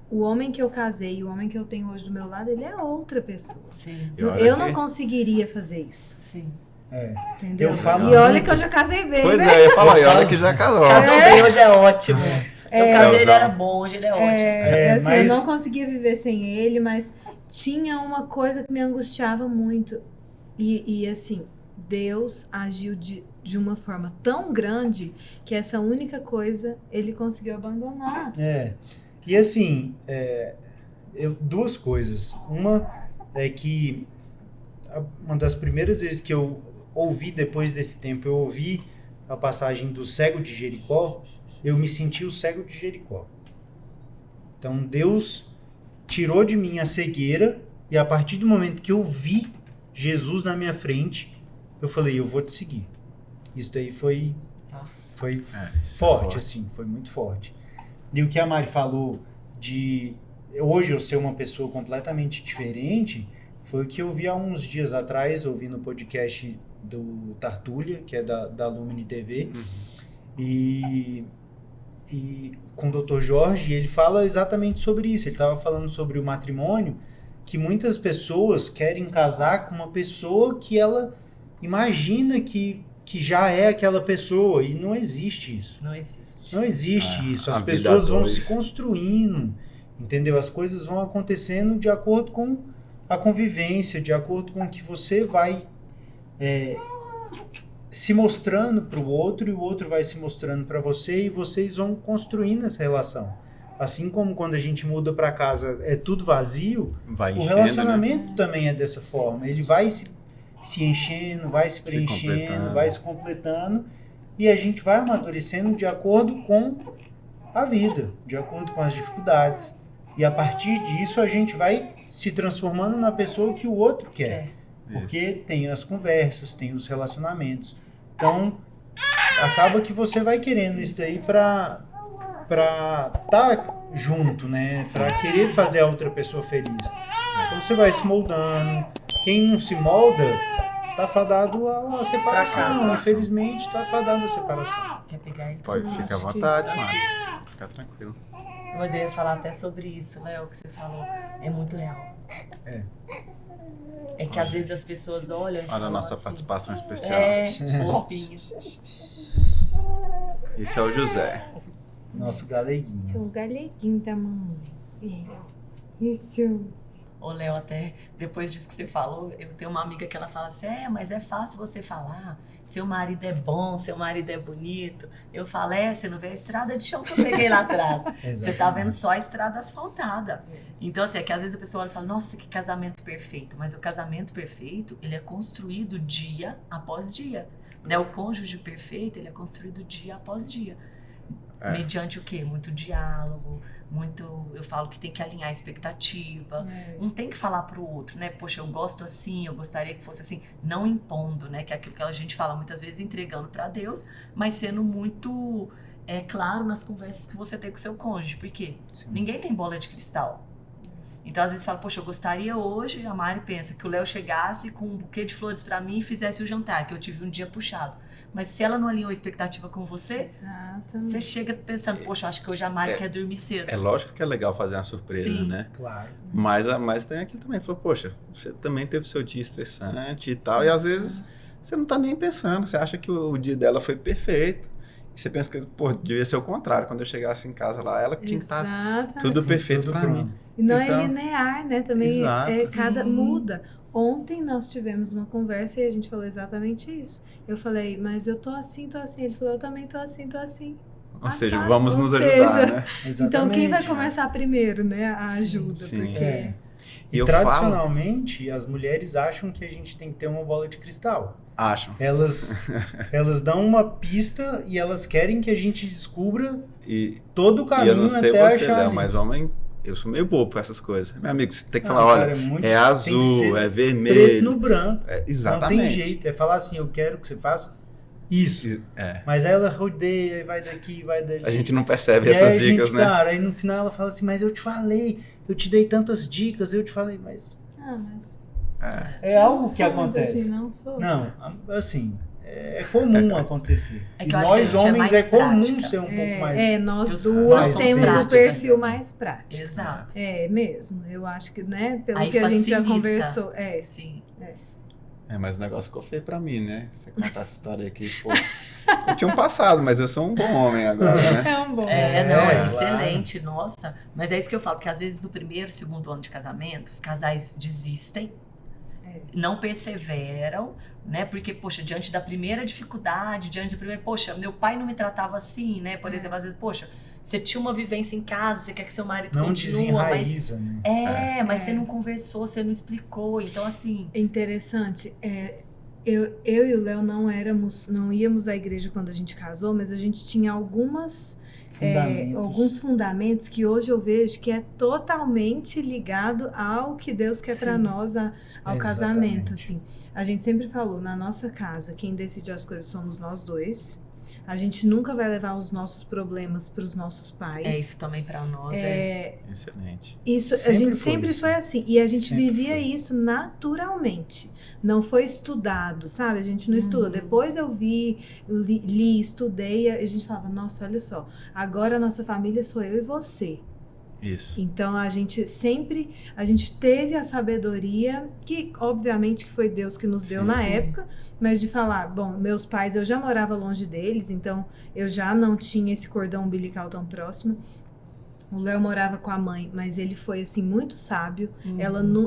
O homem que eu casei, o homem que eu tenho hoje do meu lado, ele é outra pessoa. Sim. Eu não conseguiria fazer isso. Sim. Entendeu? Eu falo e olha que eu já casei bem, Pois né? eu ia falar, e olha que já casou. Casou bem, hoje é ótimo. Eu casei, ele era bom, hoje ele é ótimo. Assim, mas... Eu não conseguia viver sem ele, mas tinha uma coisa que me angustiava muito. E assim, Deus agiu de uma forma tão grande que essa única coisa ele conseguiu abandonar. E assim, duas coisas. Uma é que uma das primeiras vezes que eu ouvi, depois desse tempo, eu ouvi a passagem do cego de Jericó, eu me senti o cego de Jericó. Então Deus tirou de mim a cegueira, e a partir do momento que eu vi Jesus na minha frente, eu falei, eu vou te seguir. Isso daí foi forte, assim, foi muito forte. E o que a Mari falou de hoje eu ser uma pessoa completamente diferente, foi o que eu vi há uns dias atrás, ouvi no podcast do Tartulha, que é da Lumini TV, e com o Dr. Jorge, ele fala exatamente sobre isso. Ele estava falando sobre o matrimônio, que muitas pessoas querem casar com uma pessoa que ela imagina que já é aquela pessoa, e não existe isso. Não existe. Não existe isso. As pessoas vão se construindo, entendeu? As coisas vão acontecendo de acordo com a convivência, de acordo com o que você vai se mostrando para o outro, e o outro vai se mostrando para você, e vocês vão construindo essa relação. Assim como quando a gente muda para casa, é tudo vazio, o relacionamento também é dessa forma. Ele vai se enchendo, vai se preenchendo, vai se completando, e a gente vai amadurecendo de acordo com a vida, de acordo com as dificuldades. E a partir disso a gente vai se transformando na pessoa que o outro quer. Porque tem as conversas, tem os relacionamentos. Então, acaba que você vai querendo isso daí pra estar junto, né? Pra querer fazer a outra pessoa feliz. Então você vai se moldando. Quem não se molda tá fadado a separação. Infelizmente, tá fadado a separação. Quer pegar ele? Pode ficar à vontade, mano. Fica tranquilo. Mas eu ia falar até sobre isso, Léo, que você falou. É muito real. É que às vezes as pessoas olham e falam a nossa assim, participação especial. Fofinho. Esse é o José. Nosso galeguinho. Esse é o galeguinho da mamãe. Isso. Ô, Léo, até depois disso que você falou, eu tenho uma amiga que ela fala assim, mas é fácil você falar, seu marido é bom, seu marido é bonito. Eu falo, você não vê a estrada de chão que eu peguei lá atrás. Você tá vendo só a estrada asfaltada. Então, assim, é que às vezes a pessoa olha e fala, nossa, que casamento perfeito. Mas o casamento perfeito, ele é construído dia após dia. Né? O cônjuge perfeito, ele é construído dia após dia. Mediante o quê? Muito diálogo, eu falo que tem que alinhar a expectativa, não tem que falar pro outro, né? Poxa, eu gosto assim, eu gostaria que fosse assim, não impondo, né? Que é aquilo que a gente fala muitas vezes, entregando para Deus, mas sendo muito claro nas conversas que você tem com o seu cônjuge, porque ninguém tem bola de cristal. Então, às vezes, fala, poxa, eu gostaria hoje, a Mari pensa, que o Léo chegasse com um buquê de flores pra mim e fizesse o jantar, que eu tive um dia puxado. Mas se ela não alinhou a expectativa com você, você chega pensando, poxa, acho que hoje a Mari quer dormir cedo. É lógico que é legal fazer uma surpresa, né? Claro. Mas tem aquilo também, falou, poxa, você também teve seu dia estressante e tal, e às vezes você não tá nem pensando, você acha que o dia dela foi perfeito. E você pensa que, devia ser o contrário, quando eu chegasse em casa lá, ela tinha que estar tudo perfeito pra mim. E não é linear, né? Também cada muda. Ontem nós tivemos uma conversa e a gente falou exatamente isso. Eu falei, mas eu tô assim. Ele falou, eu também tô assim. Ou seja, vamos nos ajudar, né? Então quem vai começar primeiro, né? A ajuda. Sim. Porque... E tradicionalmente, as mulheres acham que a gente tem que ter uma bola de cristal. Acham. Elas dão uma pista e elas querem que a gente descubra todo o caminho até achar. E eu não sei você, Léo, mas homem... Eu sou meio bobo com essas coisas. Meu amigo, você tem que falar, olha, é azul, é vermelho. Preto no branco. Exatamente. Não tem jeito. É falar assim, eu quero que você faça isso. Mas aí ela rodeia, vai daqui, vai dali. A gente não percebe essas dicas, né? Cara, aí no final ela fala assim, mas eu te falei, eu te dei tantas dicas, eu te falei, mas... É algo que acontece. Assim, não, assim... É comum acontecer. É que e nós homens é comum ser um pouco mais... nós duas temos o perfil mais prático. Exato. É mesmo. Eu acho que, né, pelo aí que a gente já facilita. Conversou. Sim. Mas o negócio ficou feio pra mim, né? Você contar essa história aqui, pô. Eu tinha um passado, mas eu sou um bom homem agora, né? É um bom homem. É excelente, nossa. Mas é isso que eu falo, porque às vezes no primeiro, segundo ano de casamento, os casais desistem, não perseveram, né? Porque, poxa, diante da primeira dificuldade, poxa, meu pai não me tratava assim, né? Por exemplo, às vezes, poxa, você tinha uma vivência em casa, você quer que seu marido não continue, desenraiza, né? Mas você não conversou, você não explicou, então assim... É interessante, eu e o Léo não íamos à igreja quando a gente casou, mas a gente tinha alguns fundamentos que hoje eu vejo que é totalmente ligado ao que Deus quer para nós, ao casamento, assim. A gente sempre falou, na nossa casa, quem decide as coisas somos nós dois. A gente nunca vai levar os nossos problemas para os nossos pais. Isso também para nós Excelente. Isso, a gente sempre foi assim. E a gente vivia isso naturalmente. Não foi estudado, sabe? A gente não estudou. Depois eu li, estudei, e a gente falava, nossa, olha só, agora a nossa família sou eu e você. Isso. Então a gente teve a sabedoria, que obviamente que foi Deus que nos deu na época, mas de falar, bom, meus pais, eu já morava longe deles, então eu já não tinha esse cordão umbilical tão próximo. O Léo morava com a mãe, mas ele foi, assim, muito sábio.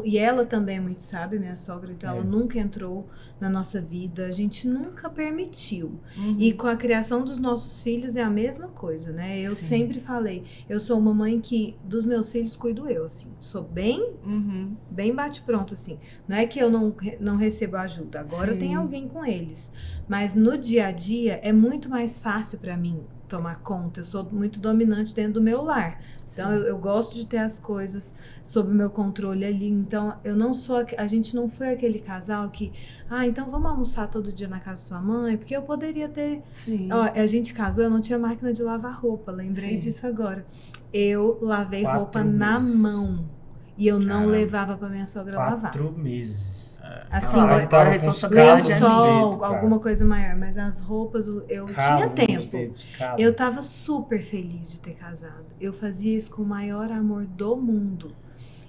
E ela também é muito sábia, minha sogra. Então, ela nunca entrou na nossa vida. A gente nunca permitiu. E com a criação dos nossos filhos é a mesma coisa, né? Eu sempre falei, eu sou uma mãe que, dos meus filhos, cuido eu, assim. Sou bem bate-pronto, assim. Não é que eu não recebo ajuda. Agora tem alguém com eles. Mas no dia a dia, é muito mais fácil para mim tomar conta. Eu sou muito dominante dentro do meu lar. Então, eu gosto de ter as coisas sob o meu controle ali. Então, a gente não foi aquele casal que, então vamos almoçar todo dia na casa da sua mãe, porque eu poderia ter... a gente casou, eu não tinha máquina de lavar roupa, lembrei disso agora. Eu lavei roupa na mão. E eu não levava pra minha sogra lavar. 4 meses. Assim, agora a responsabilidade lençol, alguma coisa maior. Mas as roupas, eu tinha tempo. Eu tava super feliz de ter casado. Eu fazia isso com o maior amor do mundo.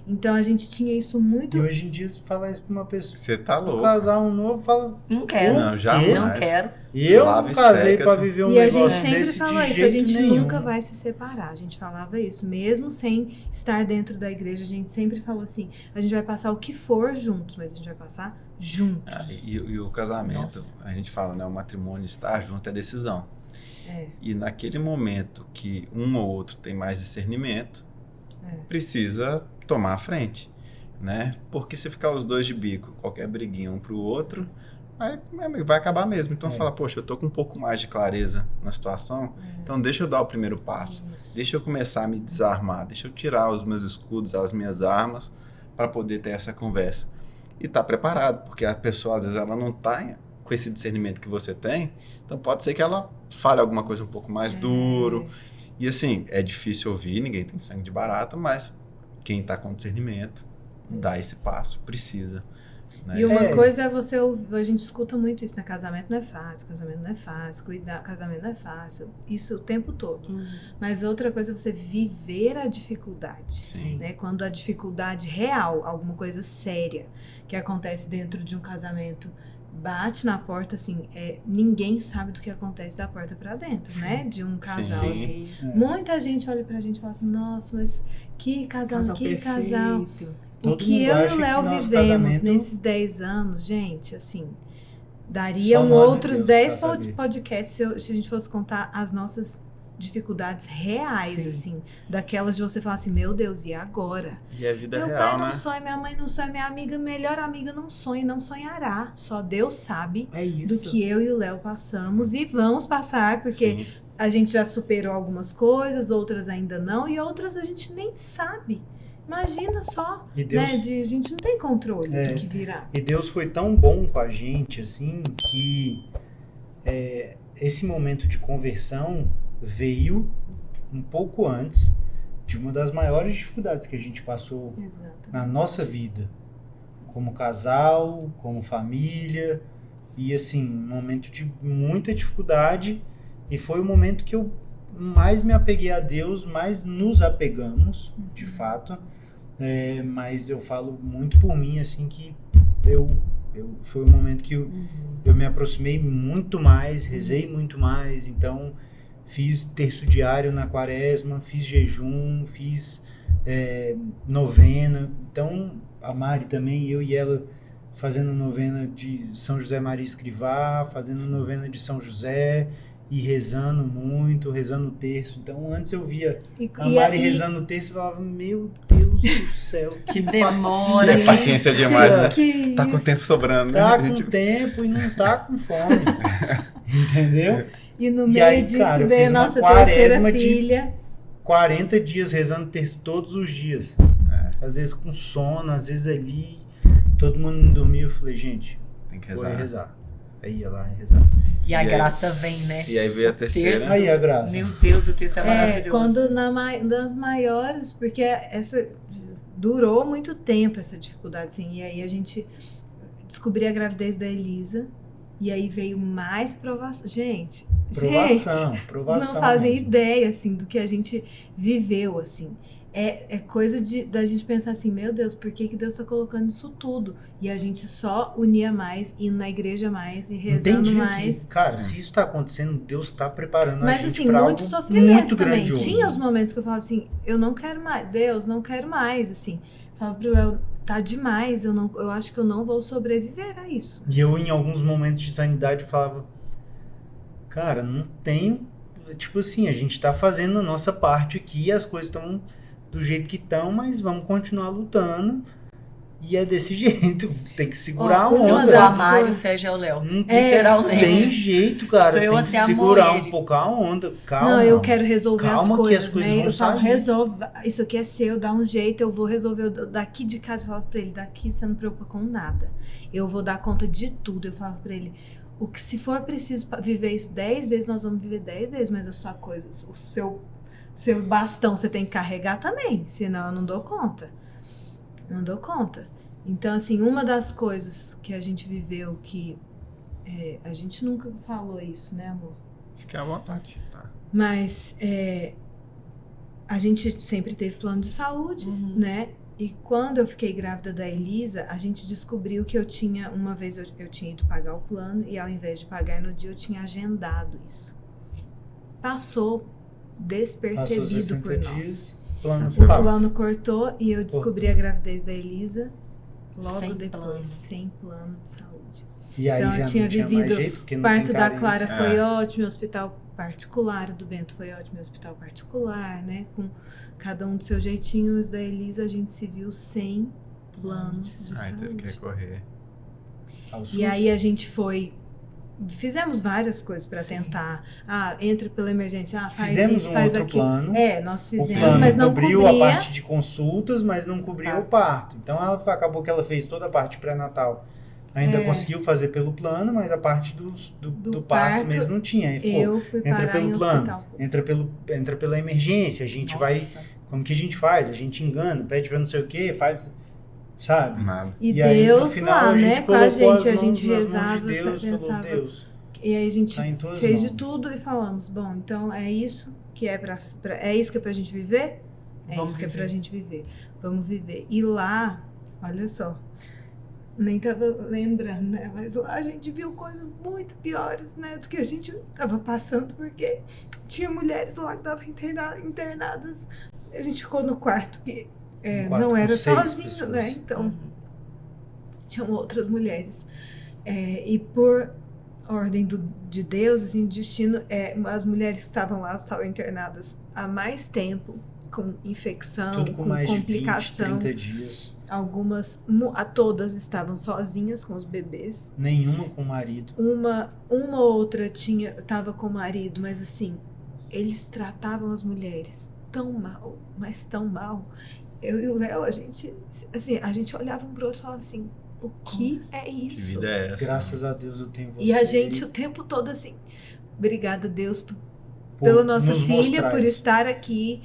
Então a gente tinha isso muito... E hoje em dia, se falar isso pra uma pessoa... Você tá louco. Um casal novo fala... Não quero. Não, jamais. Não quero. Eu não casei pra viver um negócio desse. E a gente sempre falou isso, a gente nenhum. nunca vai se separar. A gente falava isso, mesmo sem estar dentro da igreja, a gente sempre falou assim, a gente vai passar o que for juntos, mas a gente vai passar juntos. E o casamento, a gente fala, né, o matrimônio estar junto é decisão. E naquele momento que um ou outro tem mais discernimento, precisa tomar a frente, né? Porque se ficar os dois de bico, qualquer briguinha um pro outro, vai acabar mesmo. Então fala, poxa, eu tô com um pouco mais de clareza na situação, então deixa eu dar o primeiro passo, deixa eu começar a me desarmar, deixa eu tirar os meus escudos, as minhas armas, para poder ter essa conversa. E tá preparado, porque a pessoa, às vezes, ela não tá com esse discernimento que você tem, então pode ser que ela fale alguma coisa um pouco mais duro. E assim, é difícil ouvir, ninguém tem sangue de barata, mas quem tá com discernimento dá esse passo, precisa. Né? E uma coisa é você ouvir, a gente escuta muito isso, né? Casamento não é fácil, casamento não é fácil, isso o tempo todo. Mas outra coisa é você viver a dificuldade, né? Quando a dificuldade real, alguma coisa séria que acontece dentro de um casamento, bate na porta, assim, ninguém sabe do que acontece da porta pra dentro, né? De um casal, assim. Muita gente olha pra gente e fala assim, nossa, mas que casal. O que eu e o Léo vivemos nesses 10 anos, gente, assim, dariam outros 10 podcasts se a gente fosse contar as nossas dificuldades reais, Sim. assim, daquelas de você falar assim, meu Deus, e agora? E a vida Meu real, pai não né? sonha, minha mãe não sonha, minha amiga, melhor amiga não sonha e não sonhará. Só Deus sabe É isso. do que eu e o Léo passamos e vamos passar, porque Sim. a gente já superou algumas coisas, outras ainda não, e outras a gente nem sabe. Imagina só, E Deus, né? A gente não tem controle do que virá. e Deus foi tão bom com a gente, assim, que esse momento de conversão veio um pouco antes de uma das maiores dificuldades que a gente passou Exato. na nossa vida, como casal, como família, e assim, um momento de muita dificuldade, e foi o momento que eu mais me apeguei a Deus, mais nos apegamos, de fato, mas eu falo muito por mim, assim, que foi o momento que eu me aproximei muito mais, rezei muito mais, então fiz terço diário na quaresma, fiz jejum, fiz novena. Então a Mari também, eu e ela fazendo novena de São José Maria Escrivá, fazendo novena de São José e rezando muito, rezando o terço. Então antes eu via a Mari rezando o terço e falava, meu Deus do céu, que demora. Paciência demais, né? Que Tá com isso. tempo sobrando, né? Tá com tempo e não tá com fome. Entendeu? E no E meio aí, disso cara, eu veio a fiz uma nossa quaresma terceira de- filha. 40 dias rezando terço todos os dias. Às vezes com sono, às vezes ali, todo mundo não dormiu. Eu falei, gente, Tem que vou rezar. rezar. Aí ia lá e rezar. E a E aí? graça vem, né? E aí veio a terceira. Terço. Aí a graça. Meu Deus, o texto é maravilhoso. Quando nas maiores, porque essa durou muito tempo essa dificuldade, assim, e aí a gente descobriu a gravidez da Elisa, e aí veio mais provação. Gente, Provação não fazem mesmo. ideia, assim, do que a gente viveu, assim. É coisa da gente pensar assim, meu Deus, por que Deus está colocando isso tudo? E a gente só unia mais, indo na igreja mais e rezando Entendi mais. que, cara, se isso tá acontecendo, Deus tá preparando a Mas gente assim, pra muito algo sofrimento muito também. grandioso. Tinha os momentos que eu falava assim, eu não quero mais, Deus, não quero mais, assim. Falava pro Léo, tá demais, eu acho que eu não vou sobreviver a isso. E eu, em alguns momentos de sanidade, eu falava, cara, não tenho, tipo assim, a gente tá fazendo a nossa parte aqui, as coisas estão do jeito que estão, mas vamos continuar lutando. E é desse jeito, tem que segurar a uma Eu onda. sou das a Mari, o coisas- Sérgio é o Léo. Não Literalmente. tem jeito, cara. Sou eu, Tem assim, que amor, segurar ele. um pouco a onda. Calma. Não, eu quero resolver Calma as que coisas, as coisas né? vão Eu falo, sair. resolve, isso aqui é seu, dá um jeito, eu vou resolver. Daqui de casa, eu falava pra ele, daqui você não preocupa com nada. Eu vou dar conta de tudo. Eu falava pra ele, o que se for preciso viver isso 10 vezes, nós vamos viver 10 vezes, mas a sua coisa, o seu bastão você tem que carregar também, senão eu não dou conta. Não dou conta. Então, assim, uma das coisas que a gente viveu que a gente nunca falou isso, né, amor? Fique à vontade. Tá. Mas a gente sempre teve plano de saúde, né? E quando eu fiquei grávida da Elisa, a gente descobriu que eu tinha, uma vez eu tinha ido pagar o plano e ao invés de pagar no dia, eu tinha agendado isso. Passou despercebido 60 por nós. dias, plano O pago. plano cortou e eu descobri a gravidez da Elisa logo Sem depois, plano. sem plano de saúde. E aí Então, eu já tinha não tinha vivido mais jeito, porque O não parto tem da carência. Clara foi ótimo, hospital particular, do Bento foi ótimo, hospital particular, né? Com cada um do seu jeitinho, mas da Elisa a gente se viu sem plano de Ai, teve que saúde. recorrer. Ao SUS. E aí a gente fizemos várias coisas para Sim. tentar. Entra pela emergência, faz Fizemos isso, um faz outro aquilo. plano. Nós O fizemos, plano mas não cobriu cobria. a parte de consultas, mas não cobriu o parto. Então acabou que ela fez toda a parte pré-natal. Ainda conseguiu fazer pelo plano, mas a parte do parto mesmo não tinha. Aí ficou, Eu fui entra parar pelo em plano, hospital. entra pela emergência, a gente vai... Nossa. Como que a gente faz? A gente engana, pede pra não sei o quê, faz... Sabe? Nada. E aí, no Deus final, lá, né, com a colocou as gente, a mãos gente nas mãos rezava, de Deus, falou, pensava. Deus, E aí a gente tá em tuas fez de mãos. tudo e falamos, bom, então é isso que é é isso que é pra gente viver? É Vamos isso que é viver. pra gente viver. Vamos viver. E lá, olha só, nem tava lembrando, né? Mas lá a gente viu coisas muito piores, né? Do que a gente tava passando, porque tinha mulheres lá que estavam internadas. A gente ficou no quarto que Um quarto não com era 6 sozinho, pessoas. né? Então, tinham outras mulheres. E por ordem de Deus, assim, destino, as mulheres que estavam lá estavam internadas há mais tempo, com infecção, Tudo com com mais complicação. de 20, 30 dias. Algumas, todas estavam sozinhas com os bebês. Nenhuma com o marido. Uma outra estava com o marido, mas assim, eles tratavam as mulheres tão mal, mas tão mal. Eu e o Léo, a gente olhava um pro outro e falava assim, o que é isso? Que vida é essa? Graças a Deus eu tenho você. E a gente o tempo todo assim, obrigada a Deus pela nossa filha, por estar aqui.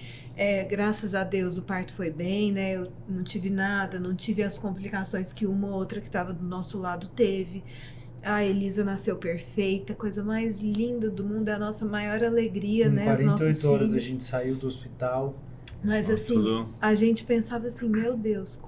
Graças a Deus o parto foi bem, né? Eu não tive nada, não tive as complicações que uma ou outra que estava do nosso lado teve. A Elisa nasceu perfeita, coisa mais linda do mundo, é a nossa maior alegria, né? Os nossos 48 horas filhos. A gente saiu do hospital. Mas assim, a gente pensava assim, meu Deus,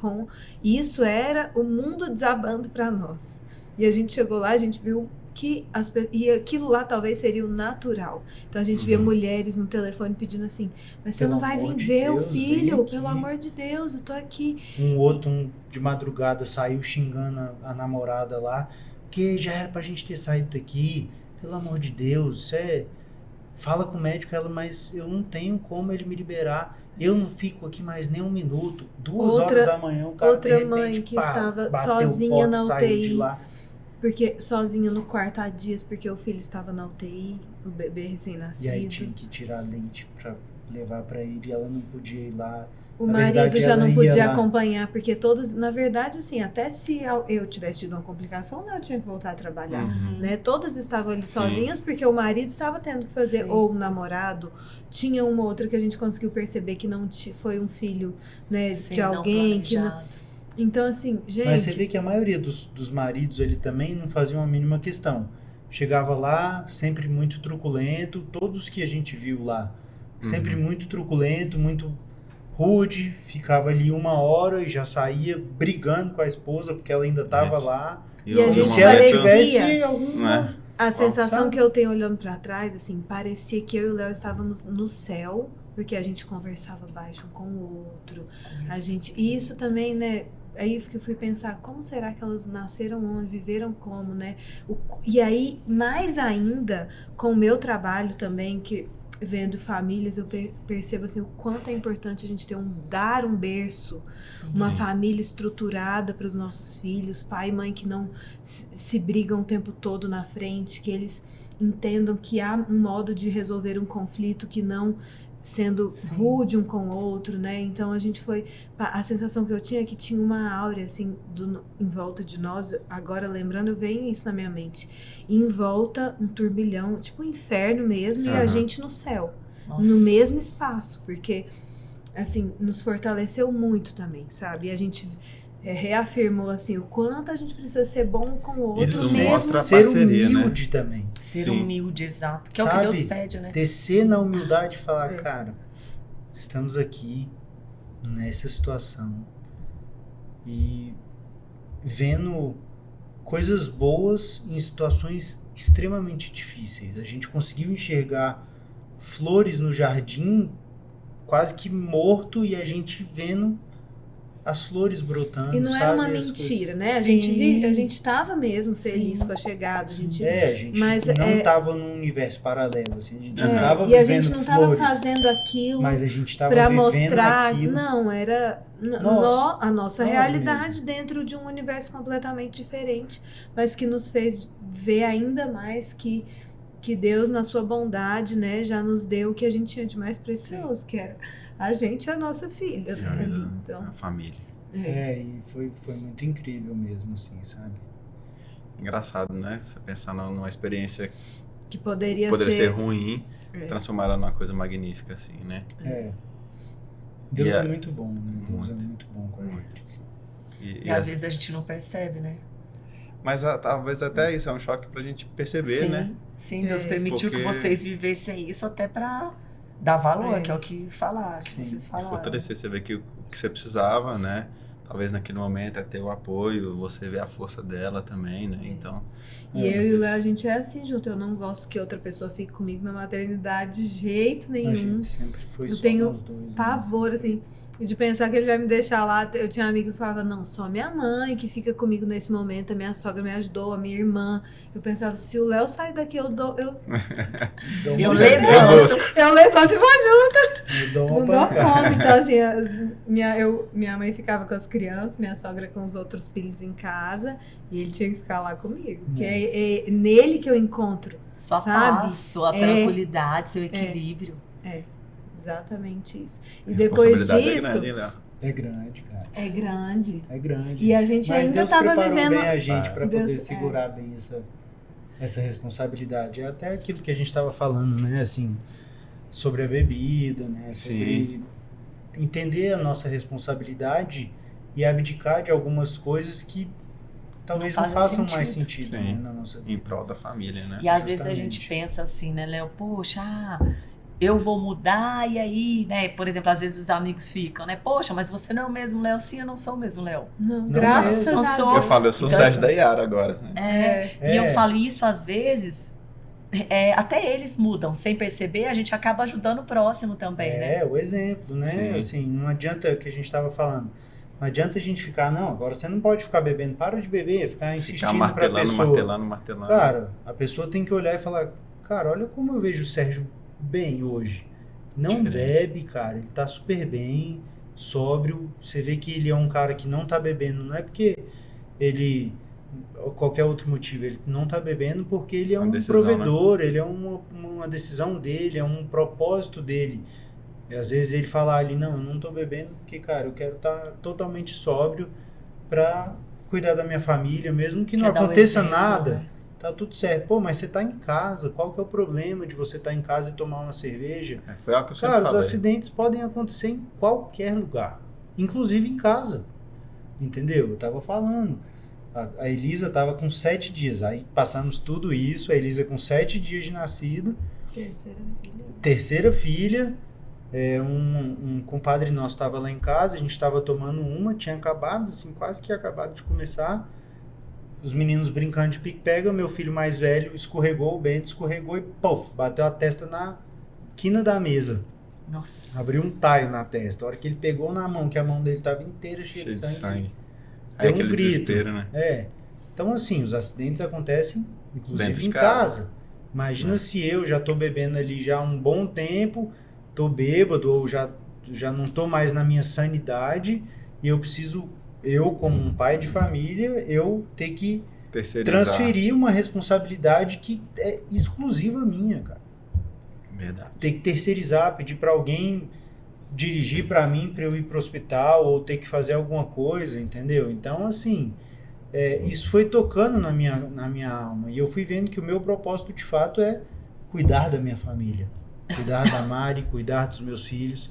isso era o mundo desabando para nós. E a gente chegou lá, a gente viu que e aquilo lá talvez seria o natural. Então a gente via mulheres no telefone pedindo assim, mas você não vai vir ver o filho? Pelo amor de Deus, eu tô aqui. Um outro de madrugada saiu xingando a namorada lá, que já era pra gente ter saído daqui, pelo amor de Deus, fala com o médico, mas eu não tenho como ele me liberar. Eu não fico aqui mais nem um minuto. 2 horas da manhã, o cara outra mãe que estava sozinha na UTI, porque sozinha no quarto há dias, porque o filho estava na UTI, o bebê recém-nascido. E aí tinha que tirar leite para levar para ele, e ela não podia ir lá. O marido já não podia acompanhar, porque todos, na verdade, assim, até se eu tivesse tido uma complicação, eu tinha que voltar a trabalhar, né? Todas estavam ali sozinhas, porque o marido estava tendo que fazer, ou o namorado. Tinha uma outra que a gente conseguiu perceber que não foi um filho, né, de alguém que não... Então, assim, gente... Mas você vê que a maioria dos maridos, ele também não fazia uma mínima questão. Chegava lá, sempre muito truculento, todos os que a gente viu lá, sempre muito truculento, muito... rude, ficava ali 1 hora e já saía brigando com a esposa porque ela ainda estava lá. E a gente se ela tivesse alguma... A sensação que eu tenho olhando para trás, assim, parecia que eu e o Léo estávamos no céu, porque a gente conversava baixo um com o outro. E isso também, né? Aí que eu fui pensar, como será que elas nasceram onde, viveram como, né? E aí, mais ainda, com o meu trabalho também, que vendo famílias, eu percebo assim, o quanto é importante a gente dar um berço, uma família estruturada para os nossos filhos, pai e mãe que não se brigam o tempo todo na frente, que eles entendam que há um modo de resolver um conflito que não sendo rude um com o outro, né? Então a sensação que eu tinha é que tinha uma áurea assim em volta de nós. Agora lembrando, vem isso na minha mente. Em volta um turbilhão, tipo um inferno mesmo, e a gente no céu, no mesmo espaço, porque assim nos fortaleceu muito também, sabe? E a gente reafirmou assim o quanto a gente precisa ser bom com o outro, isso mesmo mostra a ser parceria, humilde, né? também. Ser humilde, exato. Que sabe? É o que Deus pede, né? Descer na humildade e falar, cara, estamos aqui nessa situação e vendo coisas boas em situações extremamente difíceis. A gente conseguiu enxergar flores no jardim quase que morto e a gente vendo as flores brotando. E não era uma mentira, né? A gente estava mesmo feliz com a chegada. A gente não estava num universo paralelo, assim, a gente não estava vivendo flores. E a gente não estava flores, fazendo aquilo mas a gente estava para vivendo mostrar. aquilo. Não, era a nossa realidade dentro de um universo completamente diferente, mas que nos fez ver ainda mais que Deus, na sua bondade, né, já nos deu o que a gente tinha de mais precioso, que era a gente e a nossa filha. Então, a família. E foi muito incrível mesmo, assim, sabe? Engraçado, né? Você pensar numa experiência que poderia ser ruim, transformar ela numa coisa magnífica, assim, né? Deus é muito bom, né? Deus é muito bom com a gente. E às vezes a gente não percebe, né? Mas talvez até isso é um choque pra gente perceber, né? Sim, Deus permitiu que vocês vivessem isso até pra dar valor, que é o que falaram, que vocês falaram. Fortalecer, você vê que o que você precisava, né? Talvez naquele momento é ter o apoio, você vê a força dela também, né? Então... E eu e o Léo, a gente é assim junto. Eu não gosto que outra pessoa fique comigo na maternidade de jeito nenhum. A gente sempre foi eu só tenho nós dois, pavor, assim. De pensar que ele vai me deixar lá. Eu tinha amigos que falavam, não, só minha mãe que fica comigo nesse momento, a minha sogra me ajudou, a minha irmã. Eu pensava, se o Léo sair daqui, eu levanto e vou junto. Não dou conta. Então, assim, minha mãe ficava com as crianças, minha sogra com os outros filhos em casa, e ele tinha que ficar lá comigo. Porque é nele que eu encontro, sua sabe? paz, sua tranquilidade, seu equilíbrio. Exatamente isso. E depois disso... É grande, cara. É grande. É grande. E a gente Mas ainda Deus estava preparou vivendo... bem a gente para poder segurar bem essa responsabilidade. É até aquilo que a gente estava falando, né? Assim, sobre a bebida, né? Sobre entender a nossa responsabilidade e abdicar de algumas coisas que talvez não façam mais sentido, né, na nossa vida. Em prol da família, né? E às vezes a gente pensa assim, né, Léo? Poxa, eu vou mudar, e aí, né? Por exemplo, às vezes os amigos ficam, né? Poxa, mas você não é o mesmo Léo? Sim, eu não sou o mesmo Léo. Não, graças a Deus. Eu falo, eu sou o Sérgio da Yara agora. E eu falo isso às vezes, até eles mudam, sem perceber, a gente acaba ajudando o próximo também, né? É, o exemplo, né? Sim. Assim, não adianta o que a gente estava falando. Não adianta a gente ficar, não, agora você não pode ficar bebendo, para de beber, ficar insistindo pra pessoa. Martelando. Cara, a pessoa tem que olhar e falar, cara, olha como eu vejo o Sérgio bem hoje. Não bebe, cara, ele tá super bem, sóbrio. Você vê que ele é um cara que não tá bebendo, não é porque ele, ou qualquer outro motivo, ele não tá bebendo porque ele é um provedor, né? Ele é uma decisão dele, é um propósito dele. E às vezes ele fala ali, não, eu não tô bebendo porque, cara, eu quero estar totalmente sóbrio pra cuidar da minha família, mesmo que não aconteça nada, né? Tá tudo certo. Pô, mas você tá em casa, qual que é o problema de você estar em casa e tomar uma cerveja? Foi algo que eu sempre falei. Cara, os acidentes podem acontecer em qualquer lugar, inclusive em casa, entendeu? Eu tava falando, a Elisa tava com 7 dias, aí passamos tudo isso, a Elisa com 7 dias de nascido, terceira filha, um compadre nosso estava lá em casa, a gente estava tomando tinha acabado, assim, quase que acabado de começar, os meninos brincando de pique-pega, meu filho mais velho escorregou, o Bento escorregou e, pof, bateu a testa na quina da mesa. Nossa. Abriu um taio na testa. A hora que ele pegou na mão, que a mão dele estava inteira cheia de sangue. Aí aquele desespero, né? Então, assim, os acidentes acontecem, inclusive em casa. Imagina se eu já tô bebendo ali já há um bom tempo, tô bêbado ou já não tô mais na minha sanidade e eu preciso, como um pai de família, eu ter que transferir uma responsabilidade que é exclusiva minha, cara. Verdade. Ter que terceirizar, pedir para alguém dirigir para mim para eu ir pro hospital ou ter que fazer alguma coisa, entendeu? Então, assim, isso foi tocando na minha alma e eu fui vendo que o meu propósito de fato é cuidar da minha família. Cuidar da Mari, cuidar dos meus filhos.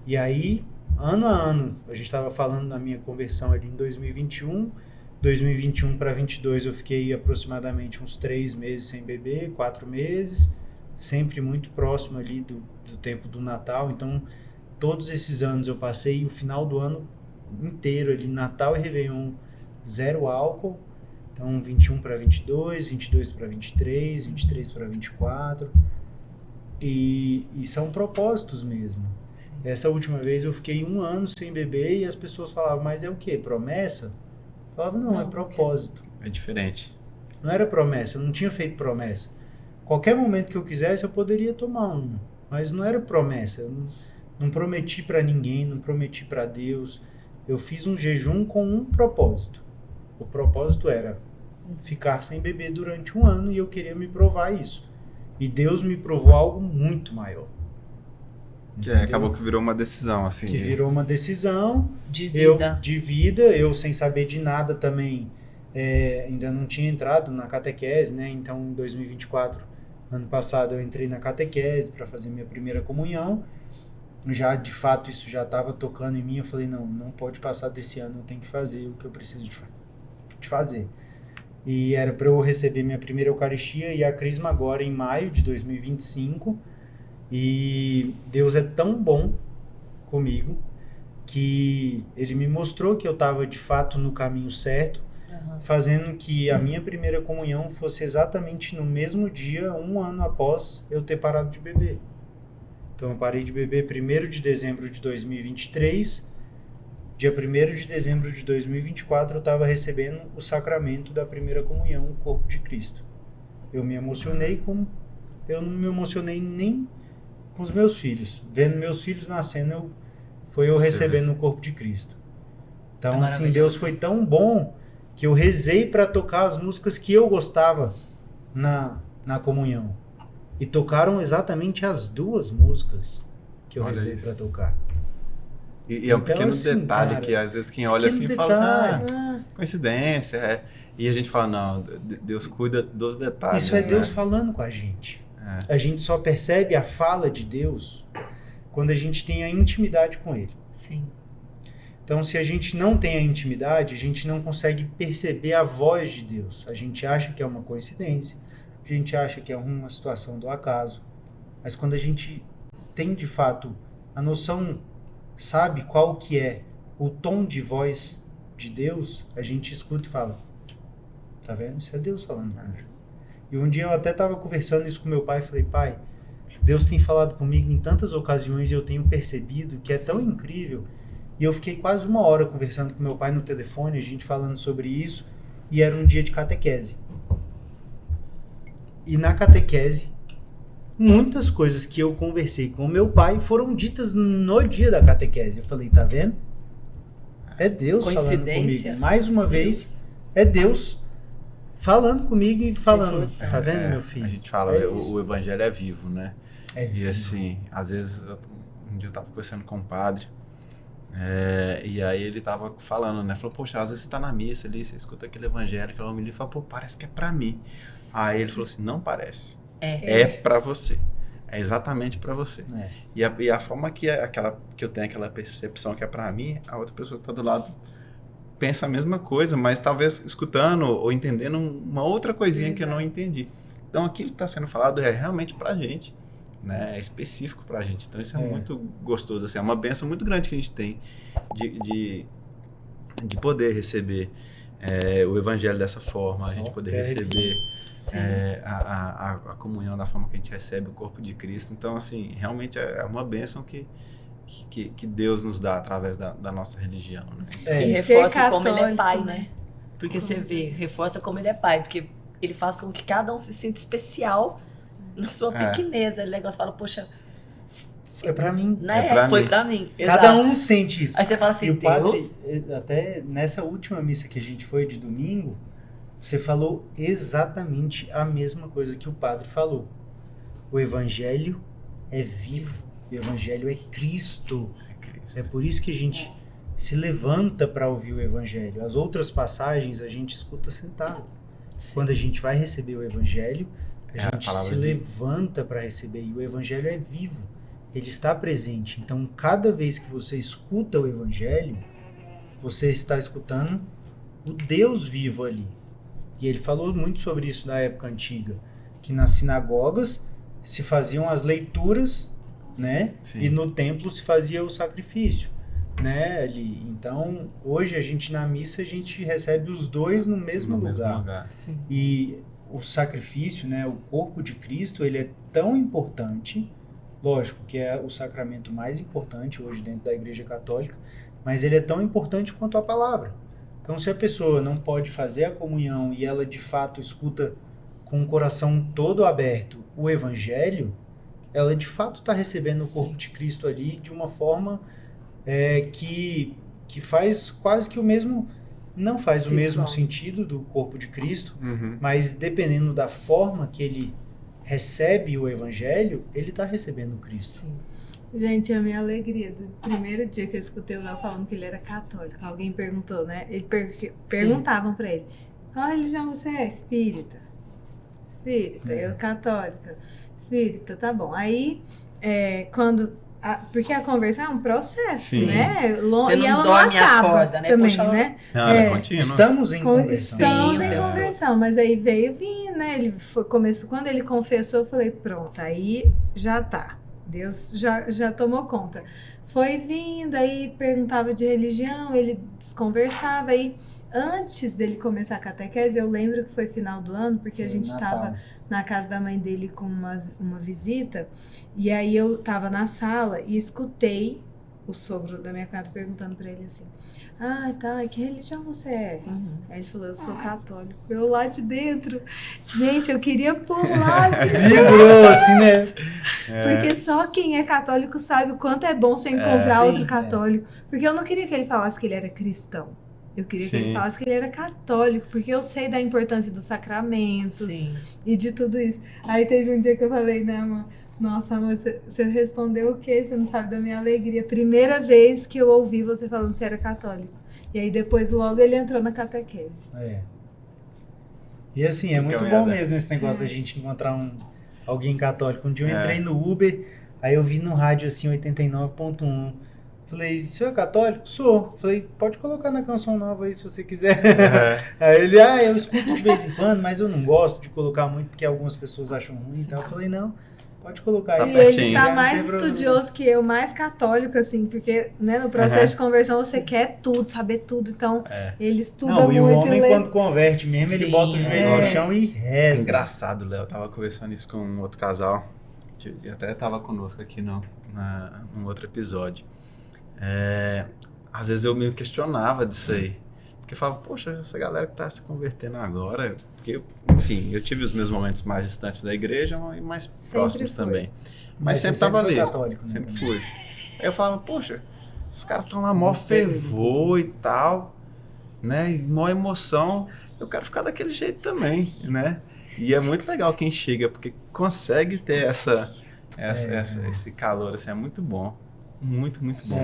E aí, ano a ano, a gente estava falando na minha conversão ali em 2021 para 2022 eu fiquei aproximadamente uns 3 meses sem beber, 4 meses, sempre muito próximo ali do tempo do Natal. Então, todos esses anos eu passei o final do ano inteiro ali, Natal e Réveillon, 0 álcool. Então, 21 para 22, 22 para 23, 23 para 24... E são propósitos mesmo. Sim. Essa última vez eu fiquei 1 ano sem beber e as pessoas falavam, mas é o quê? Promessa? Eu falava, não, é propósito. É diferente. Não era promessa, eu não tinha feito promessa. Qualquer momento que eu quisesse eu poderia tomar mas não era promessa. Eu não prometi para ninguém, não prometi para Deus. Eu fiz um jejum com um propósito. O propósito era ficar sem beber durante 1 ano e eu queria me provar isso. E Deus me provou algo muito maior. Que acabou que virou uma decisão, assim. Que virou uma decisão de vida. De vida, eu sem saber de nada também, ainda não tinha entrado na catequese, né? Então, em 2024, ano passado, eu entrei na catequese para fazer minha primeira comunhão. Já, de fato, isso já estava tocando em mim. Eu falei, não pode passar desse ano, eu tenho que fazer o que eu preciso de fazer. E era para eu receber minha primeira Eucaristia e a Crisma agora em maio de 2025. E Deus é tão bom comigo que Ele me mostrou que eu estava de fato no caminho certo, fazendo que a minha primeira comunhão fosse exatamente no mesmo dia, 1 ano após eu ter parado de beber. Então eu parei de beber 1º de dezembro de 2023. Dia 1º de dezembro de 2024 eu estava recebendo o sacramento da primeira comunhão, o corpo de Cristo. Eu me emocionei como eu não me emocionei nem com os meus filhos. Vendo meus filhos nascendo, foi eu recebendo o corpo de Cristo. Então, assim, Deus foi tão bom que eu rezei para tocar as músicas que eu gostava na comunhão. E tocaram exatamente as 2 músicas que eu rezei para tocar. E é um pequeno assim, detalhe, cara, que às vezes quem olha assim fala assim, coincidência. E a gente fala, não, Deus cuida dos detalhes. Isso é Deus falando com a gente. A gente só percebe a fala de Deus quando a gente tem a intimidade com Ele. Sim. Então, se a gente não tem a intimidade, a gente não consegue perceber a voz de Deus. A gente acha que é uma coincidência, a gente acha que é uma situação do acaso. Mas quando a gente tem, de fato, a noção, sabe qual que é o tom de voz de Deus, a gente escuta e fala, tá vendo? Isso é Deus falando comigo. E um dia eu até estava conversando isso com meu pai, falei, pai, Deus tem falado comigo em tantas ocasiões e eu tenho percebido que é tão incrível. E eu fiquei quase 1 hora conversando com meu pai no telefone, a gente falando sobre isso, e era um dia de catequese. E na catequese, muitas coisas que eu conversei com meu pai foram ditas no dia da catequese. Eu falei, tá vendo? É Deus falando comigo. Mais uma vez, é Deus falando comigo e falando. Tá vendo, meu filho? A gente fala, o evangelho é vivo, né? É vivo. E assim, às vezes, um dia eu tava conversando com um padre, e aí ele tava falando, né? Falou, poxa, às vezes você tá na missa ali, você escuta aquele evangelho, aquela homilia, e fala, pô, parece que é pra mim. Aí ele falou assim, não parece. É pra você. É exatamente pra você. E a forma que eu tenho aquela percepção que é pra mim, a outra pessoa que tá do lado pensa a mesma coisa, mas talvez escutando ou entendendo uma outra coisinha que eu não entendi. Então aquilo que está sendo falado é realmente pra gente, né? É específico pra gente. Então isso é muito gostoso, assim, é uma bênção muito grande que a gente tem de poder receber o evangelho dessa forma, a gente poder receber a comunhão da forma que a gente recebe o corpo de Cristo. Então, assim, realmente é uma bênção que Deus nos dá através da nossa religião, né? E reforça como Ele é Pai, né? Porque você vê, reforça como Ele é Pai, porque Ele faz com que cada um se sinta especial na sua pequeneza. O negócio fala, poxa, foi pra mim. Né? Foi pra mim. Cada um sente isso. Aí você fala assim, e o padre, até nessa última missa que a gente foi de domingo, você falou exatamente a mesma coisa que o padre falou. O evangelho é vivo. O evangelho é Cristo. É por isso que a gente se levanta para ouvir o evangelho. As outras passagens a gente escuta sentado. Sim. Quando a gente vai receber o evangelho, a gente se levanta para receber. E o evangelho é vivo. Ele está presente. Então, cada vez que você escuta o evangelho, você está escutando o Deus vivo ali. E ele falou muito sobre isso na época antiga, que nas sinagogas se faziam as leituras, né? Sim. E no templo se fazia o sacrifício, né? Ali. Então, hoje a gente na missa a gente recebe os dois no mesmo lugar. Sim. E o sacrifício, né? O corpo de Cristo, ele é tão importante, lógico que é o sacramento mais importante hoje dentro da Igreja Católica, mas ele é tão importante quanto a palavra. Então, se a pessoa não pode fazer a comunhão e ela de fato escuta com o coração todo aberto o Evangelho, ela de fato está recebendo o corpo de Cristo ali de uma forma que faz quase que o mesmo, não faz espiritual. O mesmo sentido do corpo de Cristo, mas dependendo da forma que ele recebe o Evangelho, ele está recebendo Cristo. Sim. Gente, a minha alegria do primeiro dia que eu escutei o Léo falando que ele era católico. Alguém perguntou, né? Perguntavam pra ele, qual religião você é? Espírita. Espírita, eu católica. Espírita, tá bom. Aí, porque a conversão é um processo, né? Você e não ela dorme não acaba acorda, né? também, Poxa, né? Não, é contínua. Estamos em conversão. Estamos em conversão, mas aí veio vindo, né? Começou, quando ele confessou, eu falei, pronto, aí já tá. Deus já tomou conta. foi vindo, aí perguntava de religião, ele desconversava, aí antes dele começar a catequese, eu lembro que foi final do ano, porque a gente estava na casa da mãe dele com uma visita, e aí eu estava na sala e escutei o sogro da minha cunhada perguntando para ele assim, que religião você é? Aí ele falou, eu sou católico. Eu lá de dentro, gente, eu queria pular assim, vibrou, assim, né? porque só quem é católico sabe o quanto é bom você encontrar outro católico, porque eu não queria que ele falasse que ele era cristão. Eu queria que ele falasse que ele era católico, porque eu sei da importância dos sacramentos e de tudo isso. Aí teve um dia que eu falei, né, amor? Nossa, amor, você respondeu o quê? Você não sabe da minha alegria. Primeira vez que eu ouvi você falando que você era católico. E aí depois logo ele entrou na catequese. E assim, é muito bom mesmo esse negócio da gente encontrar alguém católico. Um dia eu entrei no Uber, aí eu vi no rádio assim, 89.1. Falei, o senhor é católico? Sou. Falei, pode colocar na Canção Nova aí se você quiser. Aí ele, eu escuto de vez em quando, mas eu não gosto de colocar muito porque algumas pessoas acham ruim. Então eu falei, não, pode colocar aí. E ele tá mais estudioso que eu, mais católico, assim, porque né, no processo de conversão você quer tudo, saber tudo. Então ele estuda muito. E o homem quando converte mesmo, ele bota o joelho no chão e reza. Engraçado, Léo. Eu tava conversando isso com um outro casal, que até tava conosco aqui num outro episódio. Às vezes eu me questionava disso aí, porque eu falava, poxa, essa galera que tá se convertendo agora, porque, enfim, eu tive os meus momentos mais distantes da igreja e mais sempre próximos também, mas sempre tava ali, católico, né, sempre fui. Aí eu falava, poxa, os caras estão lá mó fervor e tal, né, e mó emoção, eu quero ficar daquele jeito também, né, e é muito legal quem chega, porque consegue ter esse calor, assim, é muito bom. Muito, muito bom.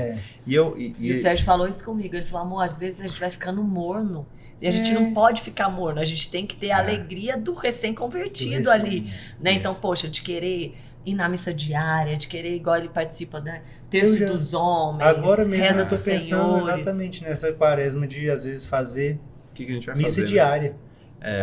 E o Sérgio falou isso comigo. Ele falou, amor, às vezes a gente vai ficando morno. E a gente não pode ficar morno. A gente tem que ter a alegria do recém-convertido ali. Né? Então, poxa, de querer ir na missa diária, de querer, igual ele participa, né? Terço dos homens, agora mesmo reza eu tô dos pensando senhores. Exatamente nessa quaresma de, às vezes, fazer que a gente vai missa fazer, diária. Né?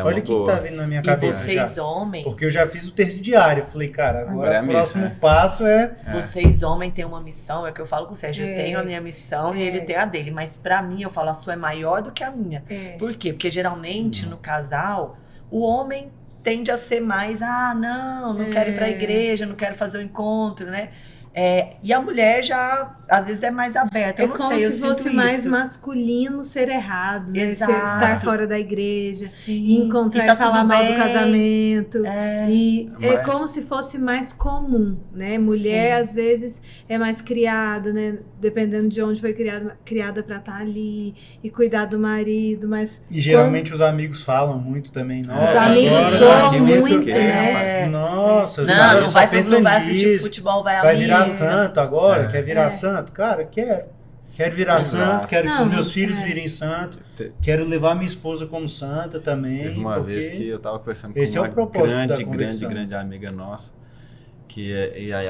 Olha o que tá vindo na minha cabeça. Vocês, homens. Porque eu já fiz o terço diário. Falei, cara, agora o próximo passo é. Vocês, homens, têm uma missão. É o que eu falo com o Sérgio. Eu tenho a minha missão e ele tem a dele. Mas pra mim, eu falo, a sua é maior do que a minha. Por quê? Porque geralmente no casal, o homem tende a ser mais, não quero ir pra igreja, não quero fazer o encontro, né? E a mulher já, às vezes, é mais aberta. Eu não sei, eu sinto isso. É como se fosse mais masculino ser errado, né? Estar fora da igreja, encontrar e falar mal do casamento. É como se fosse mais comum, né? Mulher, às vezes, é mais criada, né? Dependendo de onde foi criada pra estar ali e cuidar do marido, mas... E geralmente os amigos falam muito também. Nossa, os amigos zoam muito, né? Nossa, não vai assistir futebol, vai virar santo agora, quer virar santo? Cara, quero virar santo, quero que os meus filhos virem santo, quero levar minha esposa como santa também. Teve uma vez que eu tava conversando com uma grande amiga nossa, e aí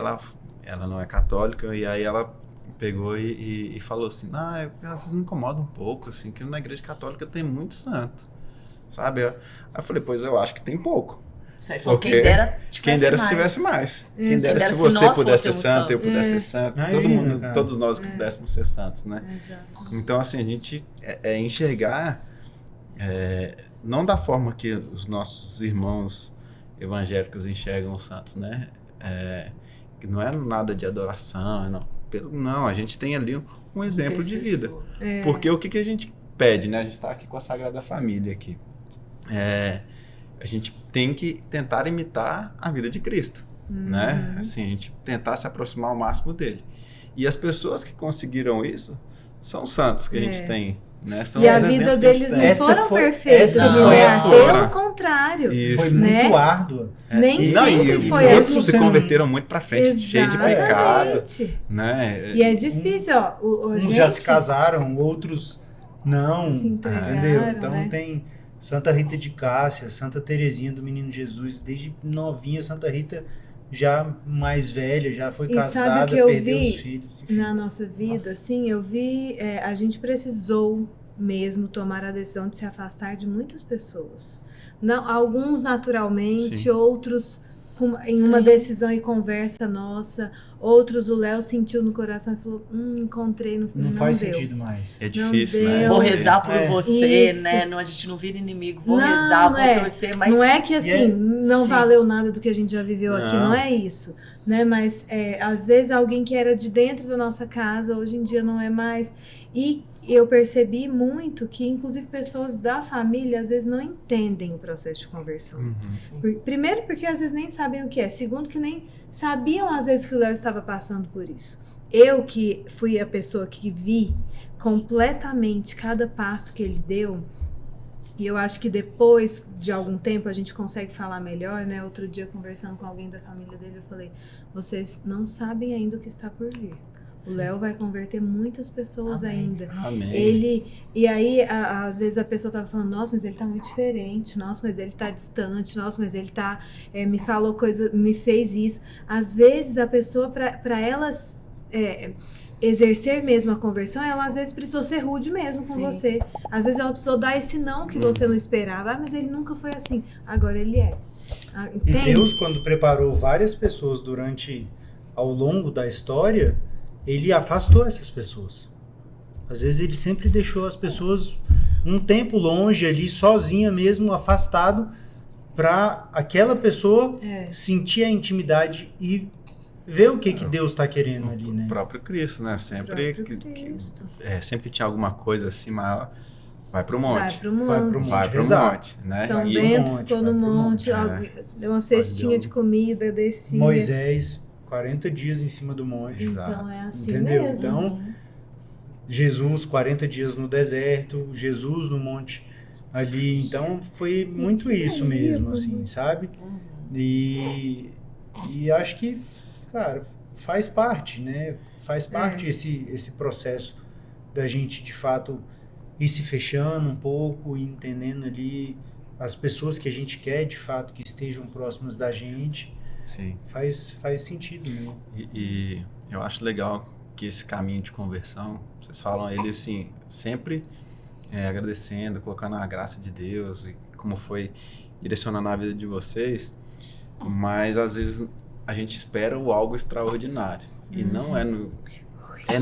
ela não é católica, e aí ela pegou e falou assim, vocês me incomodam um pouco, assim, que na igreja católica tem muito santo, sabe? Aí eu falei, pois eu acho que tem pouco. Quem dera se tivesse mais. Quem dera se você pudesse ser santo, eu pudesse ser santo. Todos nós que pudéssemos ser santos, né? Exato. Então, assim, a gente enxergar não da forma que os nossos irmãos evangélicos enxergam os santos, né? Que não é nada de adoração, não, a gente tem ali um exemplo de vida. Porque o que a gente pede, né? A gente está aqui com a Sagrada Família aqui. A gente tem que tentar imitar a vida de Cristo, né? Assim, a gente tentar se aproximar ao máximo dele. E as pessoas que conseguiram isso são os santos que a gente tem, né? São e a vida deles não foram perfeitas, pelo contrário. Isso. Foi muito árdua. Nem sempre foi assim. Outros se converteram muito pra frente, cheio de pecado. Né? E é difícil, uns já se casaram, outros não, se entregaram, entendeu? Então né? Tem Santa Rita de Cássia, Santa Terezinha do Menino Jesus, desde novinha, Santa Rita já mais velha, já foi casada, perdeu os filhos. Enfim. Na nossa vida, assim, eu vi, a gente precisou mesmo tomar a decisão de se afastar de muitas pessoas. Não, alguns naturalmente, outros em uma decisão e conversa nossa. Outros o Léo sentiu no coração e falou, encontrei, não faz deu. sentido mais. É difícil, né? Vou rezar por você, Isso. né? A gente não vira inimigo. Vou rezar, vou torcer, mas... Não é que assim, não Sim. valeu nada do que a gente já viveu aqui, não é isso. Né? Mas às vezes alguém que era de dentro da nossa casa, hoje em dia não é mais. E eu percebi muito que, inclusive, pessoas da família às vezes não entendem o processo de conversão. Primeiro, porque às vezes nem sabem o que é. Segundo, que nem sabiam às vezes que o Léo estava passando por isso. Eu que fui a pessoa que vi completamente cada passo que ele deu. E eu acho que depois de algum tempo a gente consegue falar melhor, né? Outro dia, conversando com alguém da família dele, eu falei, vocês não sabem ainda o que está por vir. O Léo vai converter muitas pessoas ainda. Amém. E aí, às vezes a pessoa tava falando, nossa, mas ele tá muito diferente, nossa, mas ele tá distante, nossa, mas ele tá, me falou coisa, me fez isso. Às vezes a pessoa, para elas exercer mesmo a conversão, ela às vezes precisou ser rude mesmo com você. Às vezes ela precisou dar esse não que você não esperava. Mas ele nunca foi assim. Agora ele é. Entende? E Deus, quando preparou várias pessoas ao longo da história, ele afastou essas pessoas. Às vezes ele sempre deixou as pessoas um tempo longe ali, sozinha mesmo, afastado, para aquela pessoa sentir a intimidade e ver o que Deus está querendo ali, né? O próprio Cristo, né? Sempre que tinha alguma coisa assim maior, vai pro monte. Vai pro monte, né? São Bento ficou no monte, deu uma cestinha de comida, descia. Moisés, 40 dias em cima do monte. Então é assim entendeu? mesmo. Então, Jesus, 40 dias no deserto, Jesus no monte ali. Então, foi muito isso mesmo, assim, sabe? E acho que, cara, faz parte, né? Faz parte esse processo da gente, de fato, ir se fechando um pouco e entendendo ali as pessoas que a gente quer, de fato, que estejam próximas da gente. Sim. Faz sentido, né? E eu acho legal que esse caminho de conversão, vocês falam ele assim, sempre agradecendo, colocando a graça de Deus e como foi direcionando a vida de vocês, mas às vezes a gente espera algo extraordinário e não é no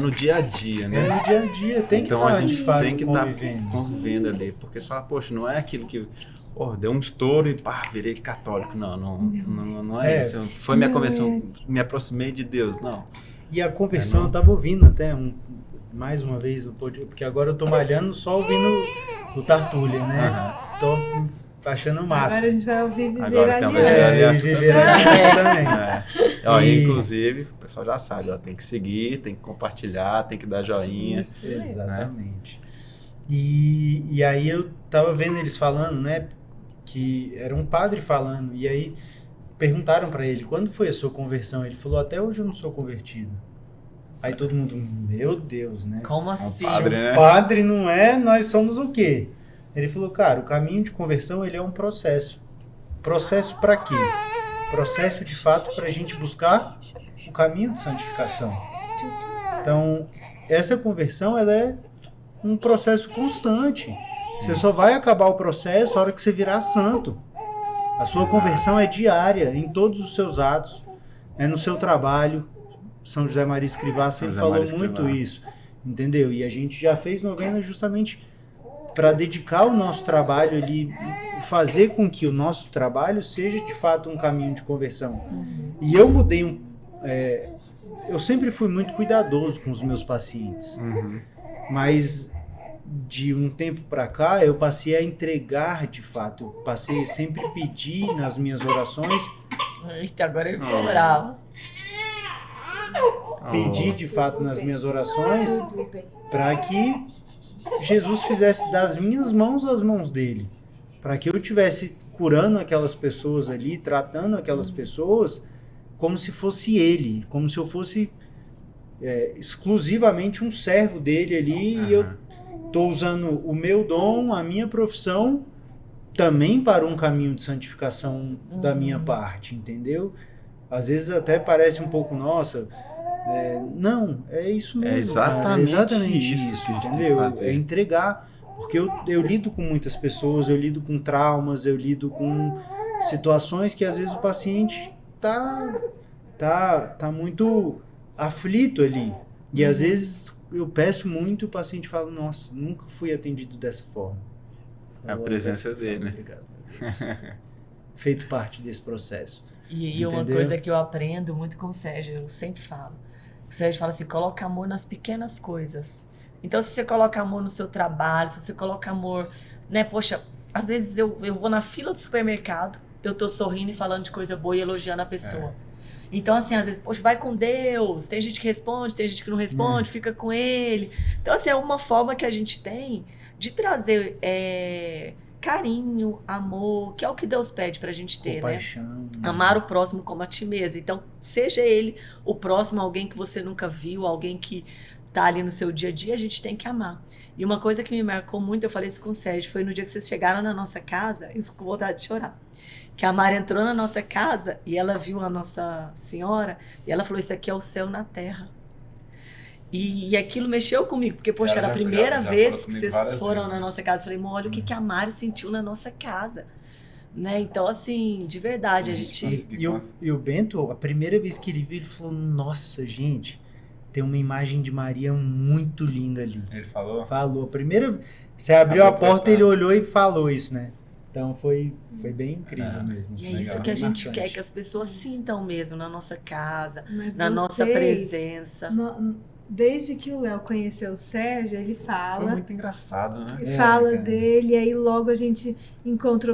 dia a dia, né? É no dia a dia, tem que então estar, a gente de fato, tem que estar convivendo ali, porque você fala, poxa, não é aquilo que deu um estouro e virei católico, não é isso, foi minha conversão, me aproximei de Deus, não. E a conversão, eu estava ouvindo até mais uma vez, porque agora eu tô malhando só ouvindo o Tartulha, né? Tô achando o máximo. Agora a gente vai ouvir Viver Viver Aliança também. Inclusive, o pessoal já sabe, tem que seguir, tem que compartilhar, tem que dar joinha. Isso, exatamente. Né? E aí eu tava vendo eles falando, né? Que era um padre falando, e aí perguntaram para ele, quando foi a sua conversão? Ele falou, até hoje eu não sou convertido. Aí todo mundo, meu Deus, né? Como assim? Padre, né? Padre não é, nós somos o quê? Ele falou, cara, o caminho de conversão, ele é um processo. Processo para quê? Processo, de fato, para a gente buscar o caminho de santificação. Então, essa conversão, ela é um processo constante. Você só vai acabar o processo na hora que você virar santo. A sua conversão é diária, em todos os seus atos. É no seu trabalho. São José Maria Escrivá sempre falou muito isso. Entendeu? E a gente já fez novena justamente para dedicar o nosso trabalho ali, fazer com que o nosso trabalho seja de fato um caminho de conversão. E eu mudei, eu sempre fui muito cuidadoso com os meus pacientes, mas de um tempo para cá eu passei a entregar de fato, eu passei sempre a pedir nas minhas orações. Eita, agora ele ficou bravo. Pedir de fato nas minhas orações para que Jesus fizesse das minhas mãos as mãos dele, para que eu estivesse curando aquelas pessoas ali, tratando aquelas pessoas como se fosse ele, como se eu fosse exclusivamente um servo dele ali, e eu estou usando o meu dom, a minha profissão, também para um caminho de santificação da minha parte, entendeu? Às vezes até parece um pouco, nossa... não, é isso mesmo. É exatamente isso, entendeu? É entregar, porque eu lido com muitas pessoas, eu lido com traumas, eu lido com situações que às vezes o paciente tá muito aflito ali. E às vezes eu peço muito, o paciente fala, nossa, nunca fui atendido dessa forma. É a presença dele, né? Obrigado. Feito parte desse processo. E uma coisa que eu aprendo muito com o Sérgio, eu sempre falo. O Sérgio fala assim, coloca amor nas pequenas coisas. Então, se você coloca amor no seu trabalho, se você coloca amor, né? Poxa, às vezes eu vou na fila do supermercado, eu tô sorrindo e falando de coisa boa e elogiando a pessoa. Então, assim, às vezes, poxa, vai com Deus. Tem gente que responde, tem gente que não responde, fica com ele. Então, assim, é uma forma que a gente tem de trazer carinho, amor, que é o que Deus pede pra gente ter, compaixão, né? Amar o próximo como a ti mesmo. Então, seja ele o próximo, alguém que você nunca viu, alguém que tá ali no seu dia a dia, a gente tem que amar. E uma coisa que me marcou muito, eu falei isso com o Sérgio, foi no dia que vocês chegaram na nossa casa, eu fico com vontade de chorar. Que a Mari entrou na nossa casa e ela viu a Nossa Senhora e ela falou, isso aqui é o céu na terra. E aquilo mexeu comigo, porque, poxa, era a primeira vez que vocês foram na nossa casa. Eu falei, olha o que a Mari sentiu na nossa casa. Né? Então, assim, de verdade, a gente... E o Bento, a primeira vez que ele viu, ele falou, nossa, gente, tem uma imagem de Maria muito linda ali. Ele falou? Falou. A primeira... Você abriu a porta, ele olhou e falou isso, né? Então, foi bem incrível mesmo. E é isso que a gente quer, que as pessoas sintam mesmo na nossa casa, mas na nossa presença. Desde que o Léo conheceu o Sérgio, ele fala... Foi muito engraçado, né? Fala dele, aí logo a gente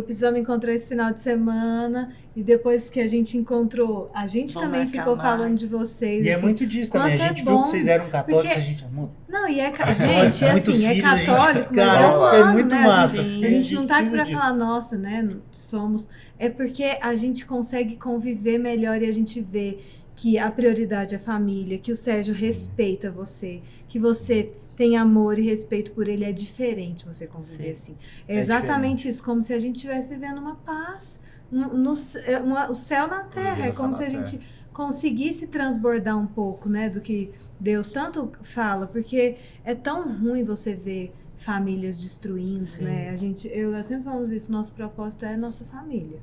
precisamos encontrar esse final de semana, e depois que a gente encontrou, a gente também ficou falando de vocês. E assim, é muito disso também, a gente viu que vocês eram católicos, a gente amou. Não, e gente, assim, é católico, mas é muito né? massa. A gente não tá aqui pra falar, nossa, né, somos... É porque a gente consegue conviver melhor e a gente vê que a prioridade é a família, que o Sérgio respeita você, que você tem amor e respeito por ele, é diferente você conviver assim. É exatamente isso, como se a gente estivesse vivendo uma paz, o céu na terra, é como se a gente conseguisse transbordar um pouco, né, do que Deus tanto fala, porque é tão ruim você ver famílias destruindo, né? Eu sempre falamos isso, nosso propósito é a nossa família.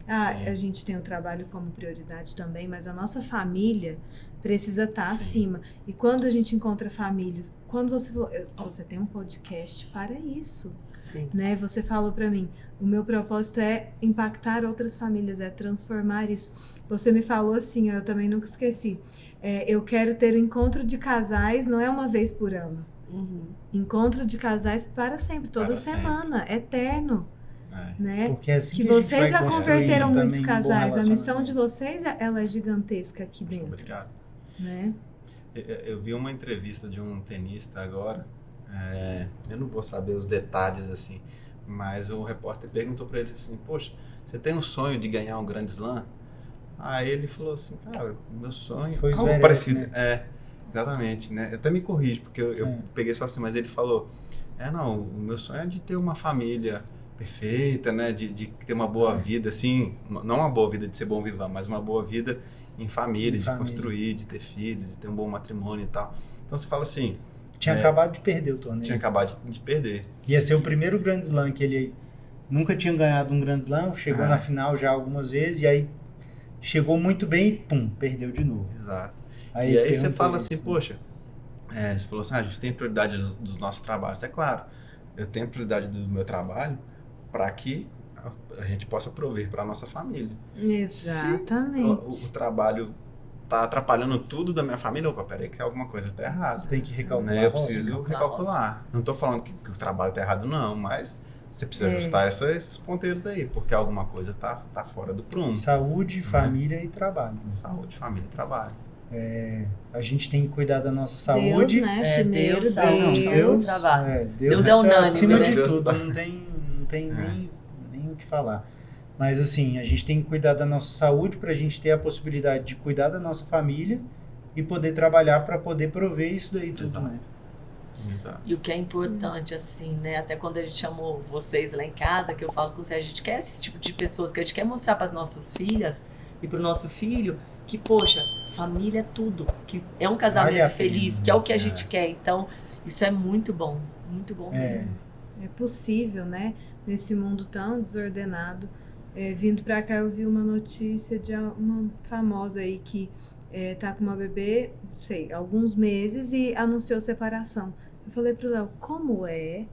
A gente tem o trabalho como prioridade também, mas a nossa família precisa estar acima. E quando a gente encontra famílias, quando você falou, você tem um podcast para isso, né? Você falou para mim, o meu propósito é impactar outras famílias, é transformar isso. Você me falou assim, eu também nunca esqueci, eu quero ter um encontro de casais, não é uma vez por ano. Encontro de casais para sempre, toda semana, eterno. Né? Porque assim que vocês já converteram muitos casais. A missão de vocês, ela é gigantesca aqui dentro. Obrigado. Né? Eu vi uma entrevista de um tenista agora, eu não vou saber os detalhes assim, mas o repórter perguntou para ele assim, poxa, você tem um sonho de ganhar um Grand Slam? Aí ele falou assim, cara, o meu sonho foi algo parecido, né? Exatamente, né? Eu até me corrijo, porque eu peguei só assim, mas ele falou, não, o meu sonho é de ter uma família perfeita, né? De ter uma boa vida, assim, não uma boa vida de ser bom vivão, mas uma boa vida em família, de construir, de ter filhos, de ter um bom matrimônio e tal. Então você fala assim... Tinha acabado de perder o torneio. Tinha acabado de perder. Ia ser o primeiro Grand Slam que ele nunca tinha ganhado um Grand Slam, chegou na final já algumas vezes, e aí chegou muito bem e pum, perdeu de novo. Exato. E aí você fala assim, poxa, você falou assim, a gente tem prioridade dos nossos trabalhos. É claro, eu tenho prioridade do meu trabalho para que a gente possa prover para a nossa família. Exatamente. Se o trabalho tá atrapalhando tudo da minha família, opa, peraí que alguma coisa tá errada. Você tem que recalcular. Né? Eu preciso recalcular. Não tô falando que o trabalho tá errado, não, mas você precisa ajustar esses ponteiros aí, porque alguma coisa tá fora do prumo. Saúde, família e trabalho. Saúde, família e trabalho. A gente tem que cuidar da nossa saúde. Deus, né? Primeiro, Deus, saúde, Deus. Trabalho. Deus é unânime, acima né? de tudo, não tem nem o que falar. Mas assim, a gente tem que cuidar da nossa saúde para a gente ter a possibilidade de cuidar da nossa família e poder trabalhar para poder prover isso daí tudo, né? Exato. E o que é importante, assim, né? Até quando a gente chamou vocês lá em casa, que eu falo com vocês, a gente quer esse tipo de pessoas, que a gente quer mostrar para as nossas filhas e para o nosso filho que, poxa, família é tudo, que é um casamento feliz, que é o que a gente quer. Então, isso é muito bom mesmo. É possível, né? Nesse mundo tão desordenado, vindo pra cá, eu vi uma notícia de uma famosa aí que tá com uma bebê, não sei, alguns meses e anunciou separação. Eu falei pro Léo, como é?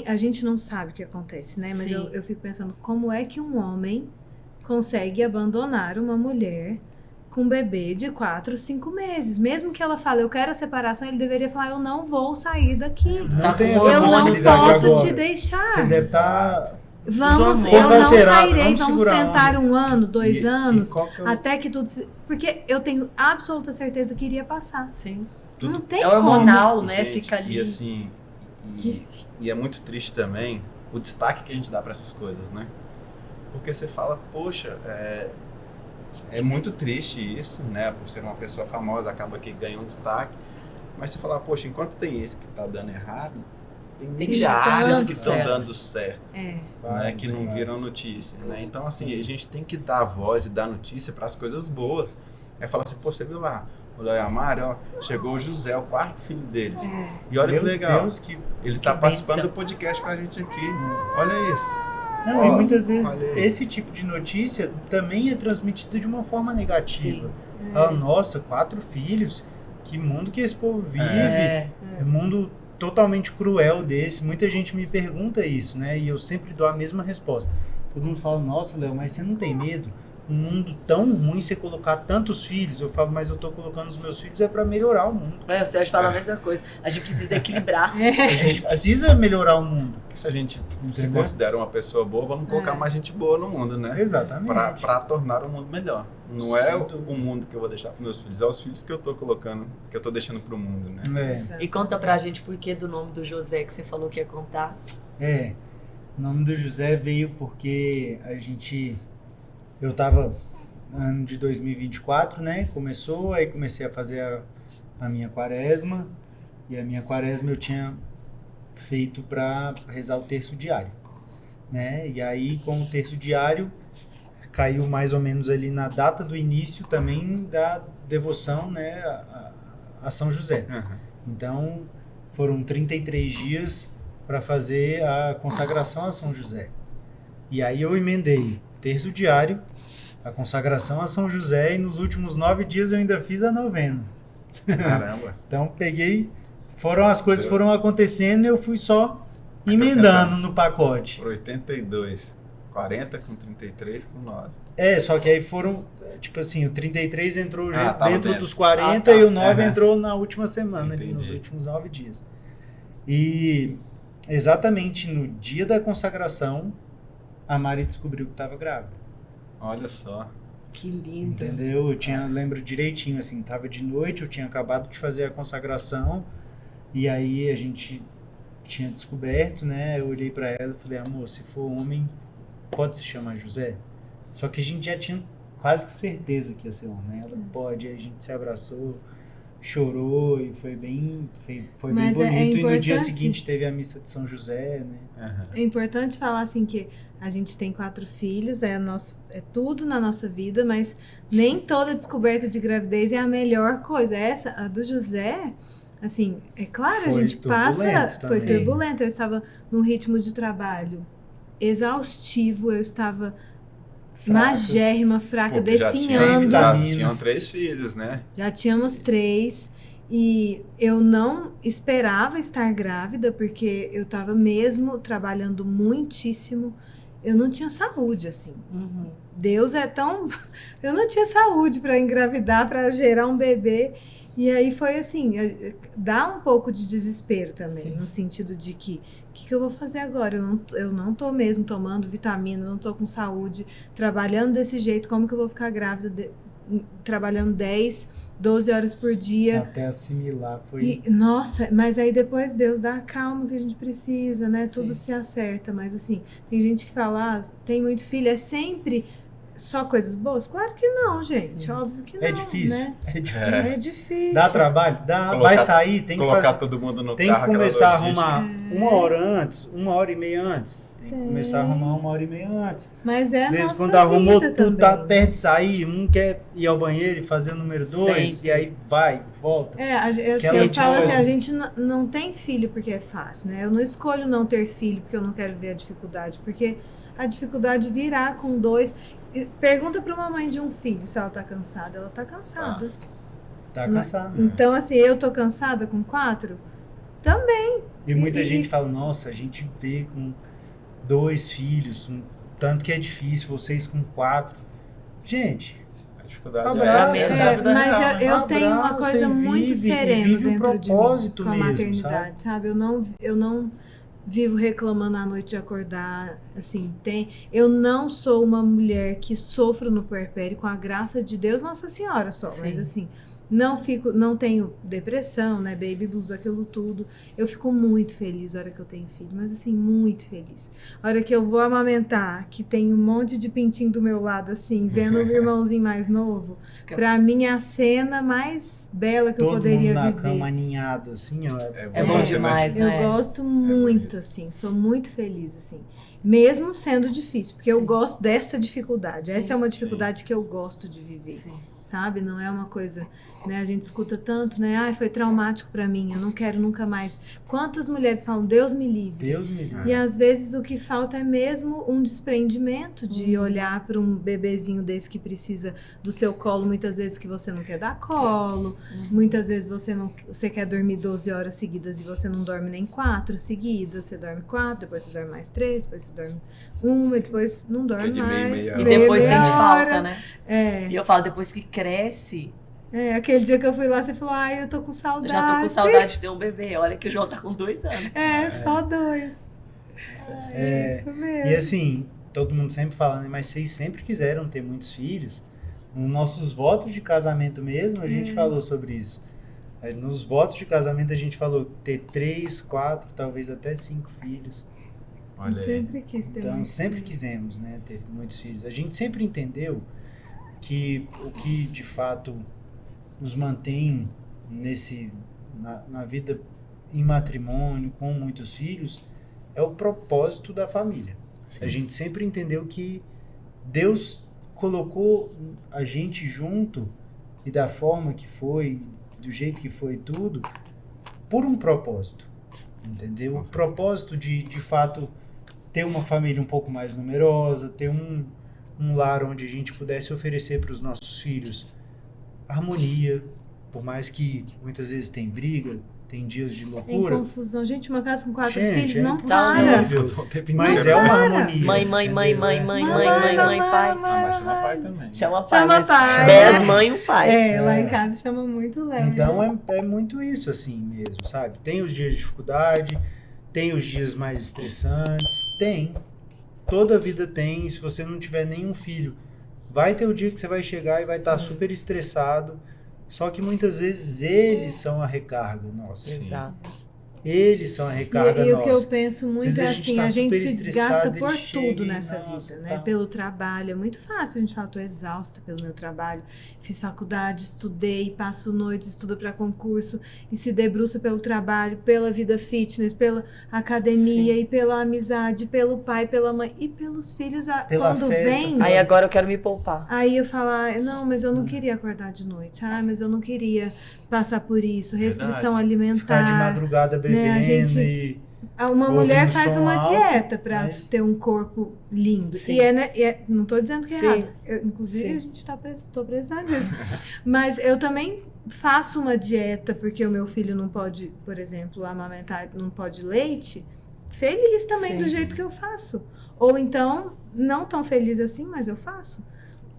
A gente não sabe o que acontece, né? Mas eu fico pensando, como é que um homem consegue abandonar uma mulher com um bebê de 4, 5 meses? Mesmo que ela fale, eu quero a separação, ele deveria falar, eu não vou sair daqui. Não tem essa eu não posso agora. te deixar. Você deve estar... Eu não sairei, vamos tentar 1 ano, 2 anos, até que tudo... Porque eu tenho absoluta certeza que iria passar. Sim. Não tem hormonal, como. né? Gente, fica ali. E assim... E é muito triste também o destaque que a gente dá para essas coisas, né? Porque você fala, poxa, é muito triste isso, né? Por ser uma pessoa famosa, acaba que ganha um destaque. Mas você fala, poxa, enquanto tem esse que tá dando errado, tem milhares que estão dando certo, né? Que não viram notícia, né? Então, assim, a gente tem que dar voz e dar notícia para as coisas boas. Aí fala assim, pô, você viu lá, o Léo e a Mari, ó, chegou o José, o 4º filho deles. E olha que legal, ele tá participando do podcast com a gente aqui. Olha isso. Não, e muitas vezes esse tipo de notícia também é transmitido de uma forma negativa. Fala, nossa, 4 filhos, que mundo que esse povo vive, mundo totalmente cruel desse. Muita gente me pergunta isso, né? E eu sempre dou a mesma resposta. Todo mundo fala, nossa, Léo, mas você não tem medo? Um mundo tão ruim, você colocar tantos filhos. Eu falo, mas eu tô colocando os meus filhos para melhorar o mundo. O Sérgio fala a mesma coisa. A gente precisa equilibrar. A gente precisa melhorar o mundo. Se a gente se considera uma pessoa boa, vamos colocar mais gente boa no mundo, né? Exatamente. Para tornar o mundo melhor. Não é o mundo que eu vou deixar para meus filhos, é os filhos que eu tô colocando, que eu tô deixando pro mundo, né? E conta pra gente por que do nome do José que você falou que ia contar. O nome do José veio porque eu tava no ano de 2024, né? Começou, aí comecei a fazer a minha quaresma. E a minha quaresma eu tinha feito para rezar o terço diário, né? E aí com o terço diário caiu mais ou menos ali na data do início também da devoção, né, a São José. Então foram 33 dias para fazer a consagração a São José. E aí eu emendei terço diário, a consagração a São José, e nos últimos 9 dias eu ainda fiz a novena. Caramba! Então as coisas foram acontecendo e eu fui só emendando no pacote. Por 82, 40 com 33 com 9. Só que aí foram, tipo assim, o 33 entrou dentro dos 40 tá. E o 9 entrou na última semana, ali, nos últimos 9 dias. E exatamente no dia da consagração, a Mari descobriu que estava grávida. Olha só. Que lindo. Entendeu? Eu lembro direitinho, assim, tava de noite, eu tinha acabado de fazer a consagração, e aí a gente tinha descoberto, né? Eu olhei pra ela e falei, amor, se for homem, pode se chamar José? Só que a gente já tinha quase que certeza que ia ser homem. Ela pode, aí a gente se abraçou, chorou e foi bem bonito. E no dia seguinte teve a missa de São José, né? É importante falar assim que a gente tem 4 filhos, é tudo na nossa vida, mas nem toda descoberta de gravidez é a melhor coisa. Essa, a do José, assim, é claro, a gente passa... Foi turbulento. Eu estava num ritmo de trabalho exaustivo, eu estava magérrima, fraca, definhando. Já tinham 3 filhos, né? Já tínhamos 3. E eu não esperava estar grávida, porque eu estava mesmo trabalhando muitíssimo. Eu não tinha saúde, assim. Deus é tão... Eu não tinha saúde para engravidar, para gerar um bebê. E aí foi assim, dá um pouco de desespero também, no sentido de que o que eu vou fazer agora? Eu não tô mesmo tomando vitaminas, não tô com saúde, trabalhando desse jeito, como que eu vou ficar grávida trabalhando 10, 12 horas por dia? Até assimilar foi... Nossa, mas aí depois Deus dá a calma que a gente precisa, né? Tudo se acerta, mas assim, tem gente que fala, tem muito filho, é sempre... Só coisas boas? Claro que não, gente. Óbvio que não. É difícil. Né? É difícil. Dá trabalho? Vai sair, tem que colocar fazer. todo mundo no tem carro. Tem que começar a arrumar 1 hora antes, 1 hora e meia antes. começar a arrumar 1h30 antes. Mas é às vezes, nossa quando arrumou, vida tudo tá também. perto de sair, um quer ir ao banheiro e fazer o número 2, Sempre. e aí vai, volta. Eu falo assim, a gente não tem filho porque é fácil, né? Eu não escolho não ter filho porque eu não quero ver a dificuldade, porque a dificuldade virá com 2. Pergunta pra uma mãe de um filho se ela tá cansada. Ela tá cansada. Tá cansado. Então, assim, eu tô cansada com 4? Também. E muita gente fala, nossa, a gente vê com 2 filhos, tanto que é difícil, vocês com 4. Gente, A dificuldade abraça, essa é a vida mas real, né? eu tenho uma Abraça coisa e muito vive, serena e vive o dentro de mim propósito com a mesmo, maternidade, sabe? Eu não vivo reclamando à noite de acordar, assim, eu não sou uma mulher que sofro no puerpério, com a graça de Deus, Nossa Senhora só, Sim. mas assim, não tenho depressão, né, baby blues, aquilo tudo. Eu fico muito feliz na hora que eu tenho filho, mas assim, muito feliz. A hora que eu vou amamentar, que tem um monte de pintinho do meu lado, assim, vendo o irmãozinho mais novo, pra mim é a cena mais bela que eu todo poderia mundo na viver. cama aninhado, assim, ó. É bom demais, Eu né? gosto muito, assim, sou muito feliz, assim. Mesmo sendo difícil, porque eu gosto dessa dificuldade. Essa é uma dificuldade que eu gosto de viver, sabe? Não é uma coisa, né? A gente escuta tanto, né? Ai, foi traumático pra mim, eu não quero nunca mais. Quantas mulheres falam, Deus me livre? Deus me livre. E às vezes o que falta é mesmo um desprendimento de olhar para um bebezinho desse que precisa do seu colo, muitas vezes que você não quer dar colo, muitas vezes você quer dormir 12 horas seguidas e você não dorme nem 4 seguidas, você dorme 4, depois você dorme mais 3, depois você dorme 1 e depois não dorme Fica de mais. meia E hora. depois meia sente hora. falta, né? É, E eu falo, depois que cresce, aquele dia que eu fui lá, você falou, ai, eu tô com eu saudade. já tô com saudade de ter um bebê. Olha que o João tá com 2 anos. Só 2. É isso mesmo. E assim, todo mundo sempre fala, né? Mas vocês sempre quiseram ter muitos filhos. Nos nossos votos de casamento mesmo, a gente falou sobre isso. Nos votos de casamento a gente falou ter 3, 4, talvez até 5 filhos. Olha aí. Sempre quis ter Então, um sempre filho. quisemos, né, ter muitos filhos. A gente sempre entendeu que o que de fato nos mantém na vida em matrimônio, com muitos filhos, é o propósito da família. Sim. A gente sempre entendeu que Deus colocou a gente junto e da forma que foi, do jeito que foi tudo, por um propósito, entendeu? O propósito de fato, ter uma família um pouco mais numerosa, ter um lar onde a gente pudesse oferecer para os nossos filhos harmonia, por mais que muitas vezes tem briga, tem dias de Tem loucura, confusão. Gente, uma casa com 4 Gente, filhos não é para. impossível. O tempo mas inteiro. é uma harmonia. Mãe, pai. Ah, mas chama pai também. Chama pai, Chama mas pai. 10 mães e um pai. Lá em casa chama muito Léo. Então é muito isso assim mesmo, sabe? Tem os dias de dificuldade, tem os dias mais estressantes, tem. Toda vida tem. Se você não tiver nenhum filho, vai ter o dia que você vai chegar e vai estar super estressado. Só que muitas vezes eles são a recarga nossa. Exato. Eles são a recarga E o nossa. que eu penso muito Às é vezes a gente assim, tá a gente super se desgasta estressado, por ele chega tudo e, nessa nossa, vida, né? tá. Pelo trabalho, é muito fácil a gente falar, tô exausta pelo meu trabalho, fiz faculdade, estudei, passo noites, estudo para concurso e se debruça pelo trabalho, pela vida fitness, pela academia e pela amizade, pelo pai, pela mãe e pelos filhos. Pela Quando festa, vem, Aí agora eu quero me poupar. aí eu falo, não, mas eu não queria acordar de noite, mas eu não queria passar por isso, restrição alimentar. Ficar de madrugada bebendo né, a gente- e Uma ouvindo mulher faz som uma alto, dieta para mas- ter um corpo lindo. Sim. Não estou dizendo que é Sim. errado. Inclusive, Sim. a gente tô precisando disso. Mas eu também faço uma dieta porque o meu filho não pode, por exemplo, amamentar, não pode leite. Feliz também Sim. do jeito que eu faço. Ou então, não tão feliz assim, mas eu faço.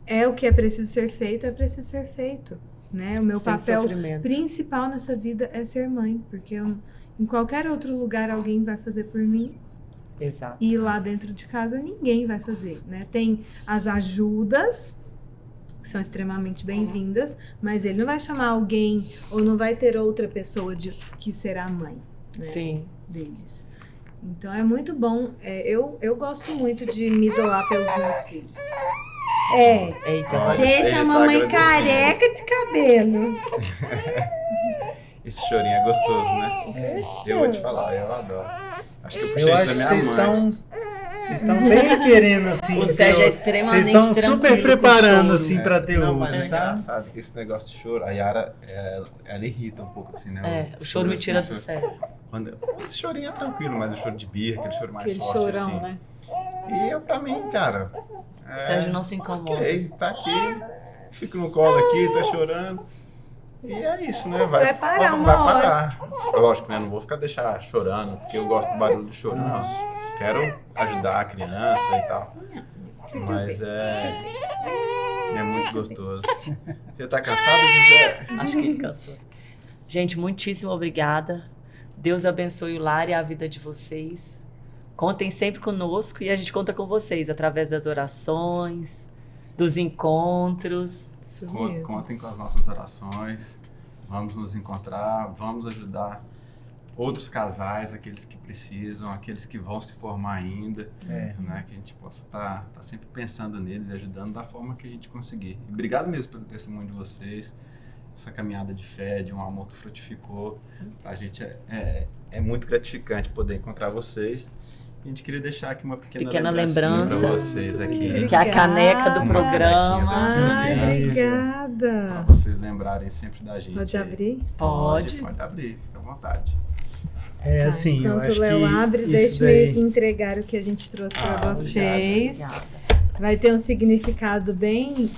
É o que é preciso ser feito, é preciso ser feito. Né? O meu Sem papel sofrimento. principal nessa vida é ser mãe, porque em qualquer outro lugar alguém vai fazer por mim Exato. e lá dentro de casa ninguém vai fazer, né? Tem as ajudas, que são extremamente bem-vindas, mas ele não vai chamar alguém ou não vai ter outra pessoa que será mãe, né, Sim. deles. Então é muito bom, eu gosto muito de me doar pelos meus filhos. Eita. Olha, Essa ele é tá uma mãe agradecendo. careca de cabelo. Esse chorinho é gostoso, né? Eu vou te falar, eu adoro. Acho que eu puxei eu isso acho da que minha vocês mãe. estão Vocês estão bem querendo, assim. O Sérgio é extremamente Vocês estão super preparando, assim, É, pra ter não, outro, mas é sabe? engraçado que esse negócio de choro, a Yara, ela irrita um pouco, assim, né? O choro me tira do sério. Esse chorinho é tranquilo, mas o choro de birra, aquele choro mais Aquele forte, chorão, assim. né? E eu, pra mim, cara... O Sérgio não se incomoda. Ok, tá aqui, fico no colo aqui, tá chorando. E é isso, né? Vai parar uma vai hora. parar. Lógico, né? Não vou ficar deixar chorando, porque eu gosto do barulho do choro, não. Quero ajudar a criança e tal. Mas é muito gostoso. Você tá cansado, José? Acho que ele cansou. Gente, muitíssimo obrigada. Deus abençoe o lar e a vida de vocês. Contem sempre conosco e a gente conta com vocês através das orações, dos encontros. Isso mesmo. Contem com as nossas orações. Vamos nos encontrar, vamos ajudar outros casais, aqueles que precisam, aqueles que vão se formar ainda, né? Que a gente possa estar sempre pensando neles e ajudando da forma que a gente conseguir. E obrigado mesmo pelo testemunho de vocês, essa caminhada de fé, de um amor que frutificou. Pra gente é muito gratificante poder encontrar vocês. A gente queria deixar aqui uma pequena lembrança para vocês aqui. Que é a caneca do programa. Ai, Para obrigada. vocês lembrarem sempre da gente. Pode abrir? Pode. Pode abrir, fica à vontade. Assim, eu enquanto acho o Léo que abre, isso deixe-me daí... entregar o que a gente trouxe para vocês. Obrigada. Vai ter um significado bem...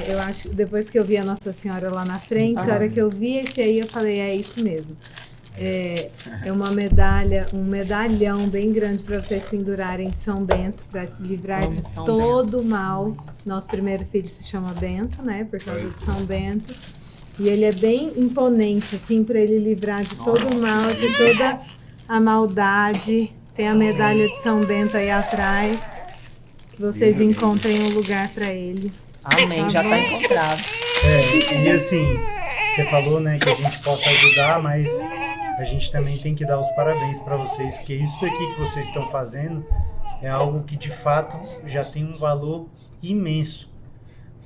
eu acho, depois que eu vi a Nossa Senhora lá na frente, a hora que eu vi esse aí, eu falei, é isso mesmo. É uma medalha, um medalhão bem grande para vocês pendurarem de São Bento, para livrar de todo o mal. Nosso primeiro filho se chama Bento, né, por causa de São Bento. E ele é bem imponente, assim, para ele livrar de todo o mal, de toda a maldade. Tem a medalha de São Bento aí atrás, que vocês encontrem um lugar para ele. Amém, já está encontrado. E assim, você falou, né, que a gente possa ajudar, mas a gente também tem que dar os parabéns para vocês, porque isso aqui que vocês estão fazendo é algo que de fato já tem um valor imenso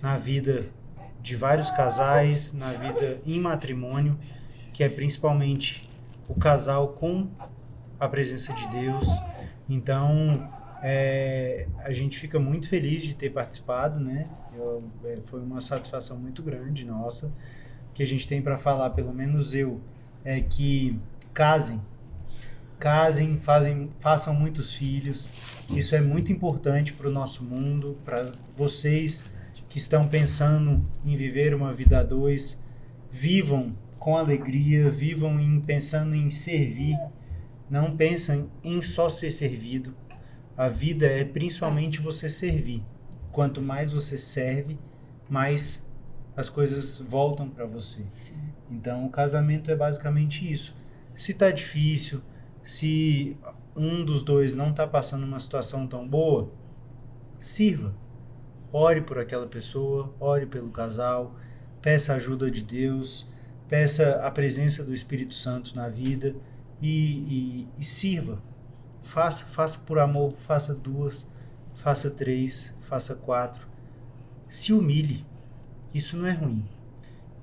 na vida de vários casais, na vida em matrimônio, que é principalmente o casal com a presença de Deus. Então, a gente fica muito feliz de ter participado, né? Foi uma satisfação muito grande nossa, que a gente tem para falar, pelo menos eu, é que casem, façam muitos filhos. Isso é muito importante para o nosso mundo, para vocês que estão pensando em viver uma vida a dois. Vivam com alegria, vivam pensando em servir, não pensem em só ser servido. A vida é principalmente você servir. Quanto mais você serve, mais as coisas voltam para você. Sim. Então, o casamento é basicamente isso. Se tá difícil, se um dos dois não tá passando uma situação tão boa, sirva. Ore por aquela pessoa, ore pelo casal, peça a ajuda de Deus, peça a presença do Espírito Santo na vida e sirva. Faça por amor, faça 2, faça 3, faça 4. Se humilhe. Isso não é ruim,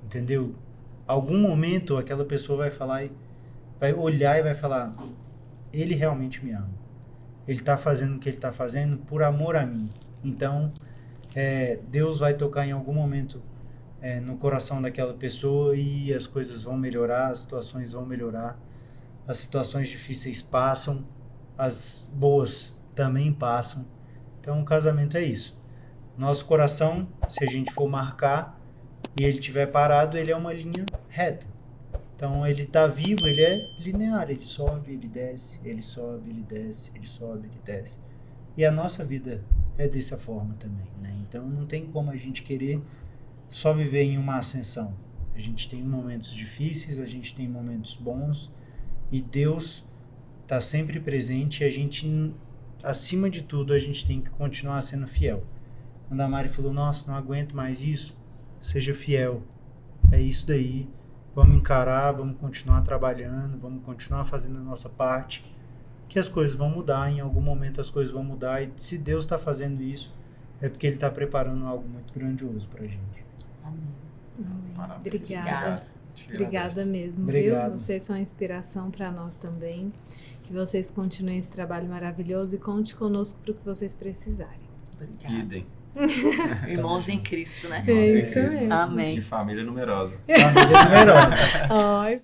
entendeu? Algum momento aquela pessoa vai falar, vai olhar e vai falar, ele realmente me ama. Ele está fazendo o que ele está fazendo por amor a mim. Então, Deus vai tocar em algum momento no coração daquela pessoa e as coisas vão melhorar, as situações vão melhorar. As situações difíceis passam, as boas também passam. Então, o casamento é isso. Nosso coração, se a gente for marcar e ele estiver parado, ele é uma linha reta. Então, ele está vivo, ele é linear. Ele sobe, ele desce, ele sobe, ele desce, ele sobe, ele desce. E a nossa vida é dessa forma também, né? Então, não tem como a gente querer só viver em uma ascensão. A gente tem momentos difíceis, a gente tem momentos bons e Deus está sempre presente e a gente, acima de tudo, a gente tem que continuar sendo fiel. Quando a Mari falou, nossa, não aguento mais isso, seja fiel. É isso daí. Vamos encarar, vamos continuar trabalhando, vamos continuar fazendo a nossa parte, que as coisas vão mudar, em algum momento as coisas vão mudar, e se Deus está fazendo isso, é porque Ele está preparando algo muito grandioso para a gente. Amém. Obrigada. Obrigada mesmo, Obrigado. viu? Vocês são inspiração para nós também. Que Que vocês continuem esse trabalho maravilhoso e conte conosco para o que vocês precisarem. Obrigada. Idem. Irmãos em Cristo, né? É isso mesmo. Amém. E família numerosa. Família numerosa.